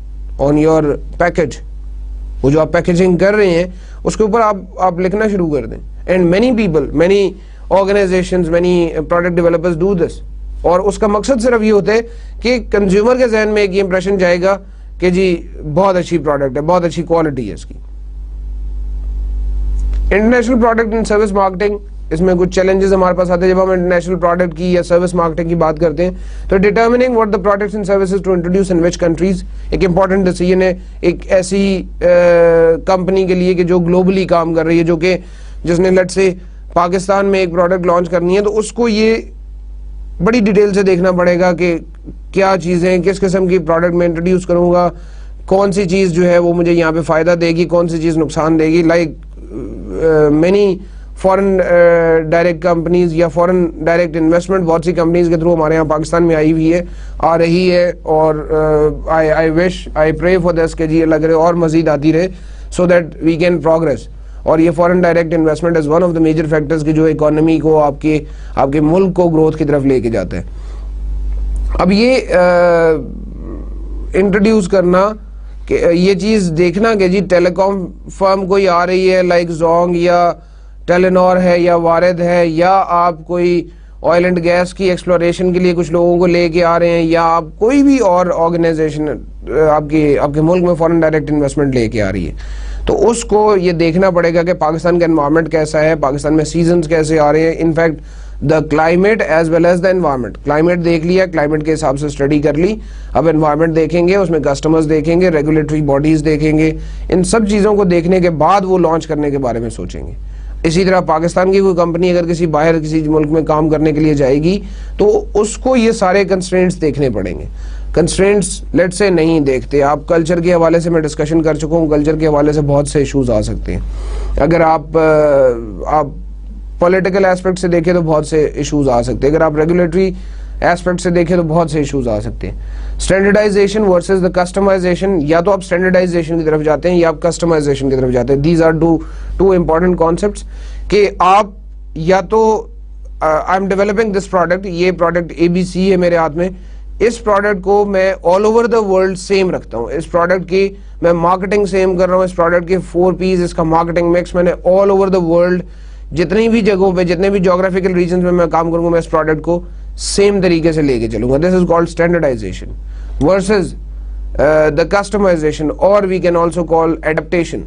on your package. वो जो आप पैकेजिंग कर रहे हैं उसके ऊपर आप लिखना शुरू कर दें। And many people, many organisations, many product developers do this. और उसका मकसद सिर्फ ये होता है कि कंज्यूमर के जहन में एक इंप्रेशन जाएगा कि जी बहुत अच्छी प्रोडक्ट है, बहुत अच्छी क्वालिटी है इसकी। International product and service marketing, इसमें कुछ चैलेंजेस हमारे पास आते हैं जब हम इंटरनेशनल प्रोडक्ट की या सर्विस मार्केटिंग की बात करते हैं। तो determining what the products and services to introduce in which countries एक इंपॉर्टेंट डिसीजन है एक ऐसी कंपनी के लिए कि जो ग्लोबली काम कर रही है, जो कि जिसने लेट्स से पाकिस्तान में एक प्रोडक्ट लॉन्च करनी है, तो उसको ये बड़ी डिटेल से देखना पड़ेगा कि क्या चीज़ें, किस किस्म की प्रोडक्ट में इंट्रोड्यूस करूँगा, कौन सी चीज़ जो है वो मुझे यहाँ पे फ़ायदा देगी, कौन सी चीज़ नुकसान देगी। Like many foreign direct companies या फॉरेन डायरेक्ट इन्वेस्टमेंट बहुत सी कंपनीज के थ्रू हमारे यहाँ पाकिस्तान में आई हुई है, आ रही है। और I wish, I pray for this कि जी अल्लाह करे और मज़ीद आती रहे, so that we can progress. और ये foreign direct investment is one of the major factors की जो इकोनॉमी को, आपके मुल्क को ग्रोथ की तरफ लेके जाता है। अब ये इंट्रोड्यूस करना कि ये चीज़ देखना कि जी टेलीकॉम फर्म कोई आ रही है लाइक जोंग या टेलीनॉर है या वारिद है, या आप कोई ऑयल एंड गैस की एक्सप्लोरेशन के लिए कुछ लोगों को लेके आ रहे हैं, या आप कोई भी और ऑर्गेनाइजेशन आपके मुल्क में फॉरेन डायरेक्ट इन्वेस्टमेंट लेके आ रही है, तो उसको ये देखना पड़ेगा कि पाकिस्तान का एनवायरनमेंट कैसा है, पाकिस्तान में सीजन्स कैसे आ रहे हैं। In fact the climate as well as the environment. Climate देख लिया, क्लाइमेट के हिसाब से स्टडी कर ली, अब एनवायरमेंट देखेंगे, उसमें कस्टमर्स देखेंगे, रेगुलेटरी बॉडीज देखेंगे, इन सब चीज़ों को देखने के बाद वो लॉन्च करने के बारे में सोचेंगे। इसी तरह पाकिस्तान की कोई कंपनी अगर किसी बाहर किसी मुल्क में काम करने के लिए जाएगी तो उसको ये सारे कंस्ट्रेंट्स देखने पड़ेंगे। कंस्ट्रेंट्स लेट से नहीं देखते आप, कल्चर के हवाले से मैं डिस्कशन कर चुका हूँ, कल्चर के हवाले से बहुत से इश्यूज आ सकते हैं। अगर आप पॉलिटिकल एस्पेक्ट से देखें तो बहुत से इश्यूज आ सकते हैं, अगर आप रेगुलेटरी एस्पेक्ट से देखें तो बहुत से इश्यूज आ सकते हैं। स्टैंडर्डाइजेशन वर्सेस द कस्टमाइजेशन, या तो आप स्टैंडर्डाइजेशन की तरफ जाते हैं या आप कस्टमाइजेशन की तरफ जाते हैं। These are two important concepts कि आप या तो I am developing this product, ये प्रोडक्ट ABC है मेरे हाथ में, इस प्रोडक्ट को मैं all over the world same रखता हूँ, इस प्रोडक्ट की मैं मार्केटिंग सेम कर रहा हूँ, इस प्रोडक्ट के 4 P's, इसका मार्केटिंग मिक्स मैंने ऑल ओवर द वर्ल्ड जितनी भी जगहों पे, जितने भी जोग्राफिकल रीजन में मैं काम करूंगा, मैं इस प्रोडक्ट को सेम तरीके से लेके चलूंगा। This is called standardization versus the customization, और we can also call adaptation.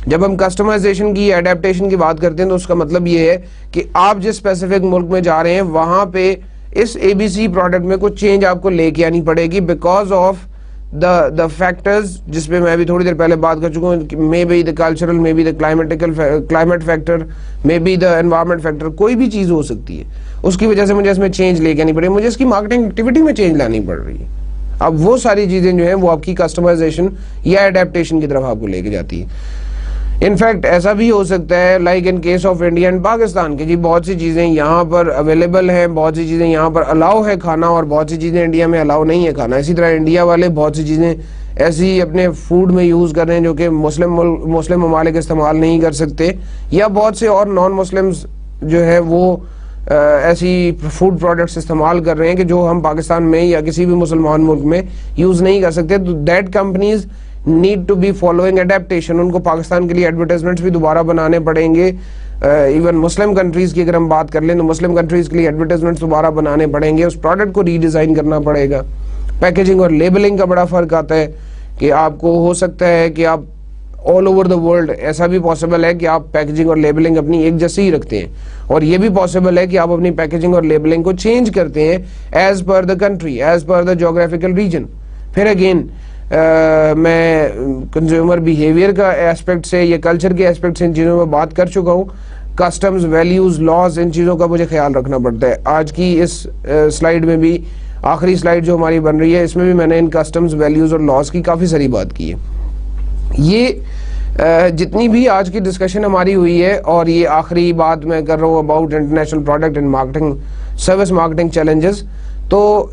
जब हम कस्टमाइजेशन की, एडेप्टेशन की बात करते हैं तो उसका मतलब ये है कि आप जिस स्पेसिफिक मुल्क में जा रहे हैं वहां पे इस ABC प्रोडक्ट में कुछ चेंज आपको लेके आनी पड़ेगी बिकॉज ऑफ द फैक्टर्स जिसपे मैं अभी थोड़ी देर पहले बात कर चुका हूँ। May be the cultural, may be the climate factor, may be the environment factor, कोई भी चीज हो सकती है, उसकी वजह से मुझे इसमें चेंज लेके आनी पड़ेगी, मुझे इसकी मार्केटिंग एक्टिविटी में चेंज लानी पड़ रही है। अब वो सारी चीजें जो है वो आपकी कस्टमाइजेशन या एडेप्टेशन की तरफ आपको लेके जाती है। इनफैक्ट ऐसा भी हो सकता है like in case of India and Pakistan की जी, बहुत सी चीज़ें यहाँ पर अवेलेबल हैं, बहुत सी चीज़ें यहाँ पर अलाउ है खाना और बहुत सी चीज़ें इंडिया में अलाउ नहीं है खाना। इसी तरह इंडिया वाले बहुत सी चीज़ें ऐसी अपने फूड में यूज़ कर रहे हैं जो कि मुस्लिम ममालिक इस्तेमाल नहीं कर सकते, या बहुत से और नॉन मुस्लिम्स जो है वो ऐसी फूड प्रोडक्ट्स इस्तेमाल कर रहे हैं कि जो हम पाकिस्तान में या किसी भी मुसलमान मुल्क में यूज़ नहीं कर सकते। तो that companies need to be following adaptation, उनको पाकिस्तान के लिए एडवर्टाइजमेंट्स भी दोबारा बनाने पड़ेंगे। इवन मुस्लिम कंट्रीज की अगर हम बात कर लें तो मुस्लिम कंट्रीज के लिए एडवर्टाइजमेंट्स दोबारा बनाने पड़ेंगे, उस प्रोडक्ट को रीडिज़ाइन करना पड़ेगा। पैकेजिंग और लेबलिंग का बड़ा फर्क आता है कि आपको हो सकता है कि आप ऑल ओवर द वर्ल्ड, ऐसा भी पॉसिबल है कि आप पैकेजिंग और लेबलिंग अपनी एक जैसी ही रखते हैं, और ये भी पॉसिबल है कि आप अपनी पैकेजिंग और लेबलिंग को चेंज करते हैं as per the country, as per the geographical region. फिर अगेन मैं कंज्यूमर बिहेवियर का एस्पेक्ट से या कल्चर के एस्पेक्ट से इन चीज़ों में बात कर चुका हूँ। कस्टम्स, वैल्यूज़, लॉज, इन चीज़ों का मुझे ख्याल रखना पड़ता है। आज की इस स्लाइड में भी, आखिरी स्लाइड जो हमारी बन रही है, इसमें भी मैंने इन कस्टम्स, वैल्यूज़ और लॉज की काफ़ी सारी बात की है। ये जितनी भी आज की डिस्कशन हमारी हुई है, और ये आखिरी बात मैं कर रहा हूँ about international product and marketing, service marketing challenges, तो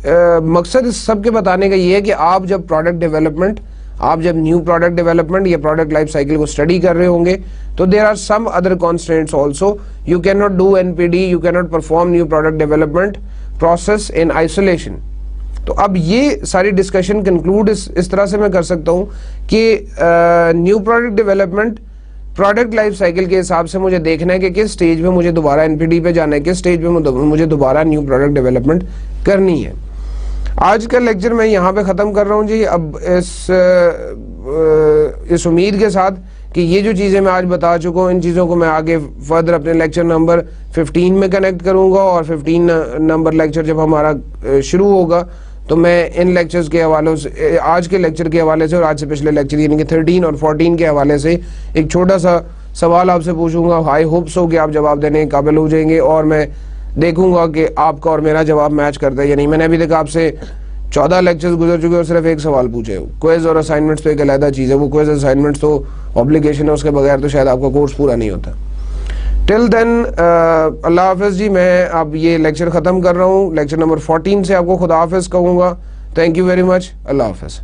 मकसद इस सब के बताने का ये है कि आप जब प्रोडक्ट डेवलपमेंट, आप जब न्यू प्रोडक्ट डेवलपमेंट या प्रोडक्ट लाइफ साइकिल को स्टडी कर रहे होंगे तो there are some other constants also. You can not do NPD, you can not perform new product development process in isolation. तो अब ये सारी डिस्कशन कंक्लूड इस तरह से मैं कर सकता हूँ कि new product development product life cycle के हिसाब से मुझे देखना है कि किस स्टेज पे मुझे दोबारा NPD पे जाना है, किस स्टेज पे मुझे दोबारा न्यू प्रोडक्ट डेवलपमेंट करनी है। आज का लेक्चर मैं यहाँ पे ख़त्म कर रहा हूँ जी। अब इस उम्मीद के साथ कि ये जो चीज़ें मैं आज बता चुका हूँ, इन चीज़ों को मैं आगे फर्दर अपने लेक्चर नंबर 15 में कनेक्ट करूँगा, और 15 नंबर लेक्चर जब हमारा शुरू होगा तो मैं इन लेक्चर्स के हवाले से, आज के लेक्चर के हवाले से और आज से पिछले लेक्चर यानी कि 13 और 14 के हवाले से एक छोटा सा सवाल आपसे पूछूंगा। आई होप सो कि आप जवाब देने के काबिल हो जाएंगे, और मैं देखूंगा कि आपका और मेरा जवाब मैच करता है या नहीं। मैंने अभी तक आपसे 14 लेक्चर्स गुजर चुके और सिर्फ एक सवाल पूछे। क्विज और असाइनमेंट्स तो एक अलग चीज़ है, वो क्विज असाइनमेंट्स तो ऑब्लिगेशन है, उसके बगैर तो शायद आपका कोर्स पूरा नहीं होता। टिल देन अल्लाह हाफिज़ जी। मैं अब ये लेक्चर ख़त्म कर रहा हूँ। लेक्चर नंबर 14 से आपको खुदा हाफिज़ कहूँगा। Thank you very much. अल्लाह हाफिज़।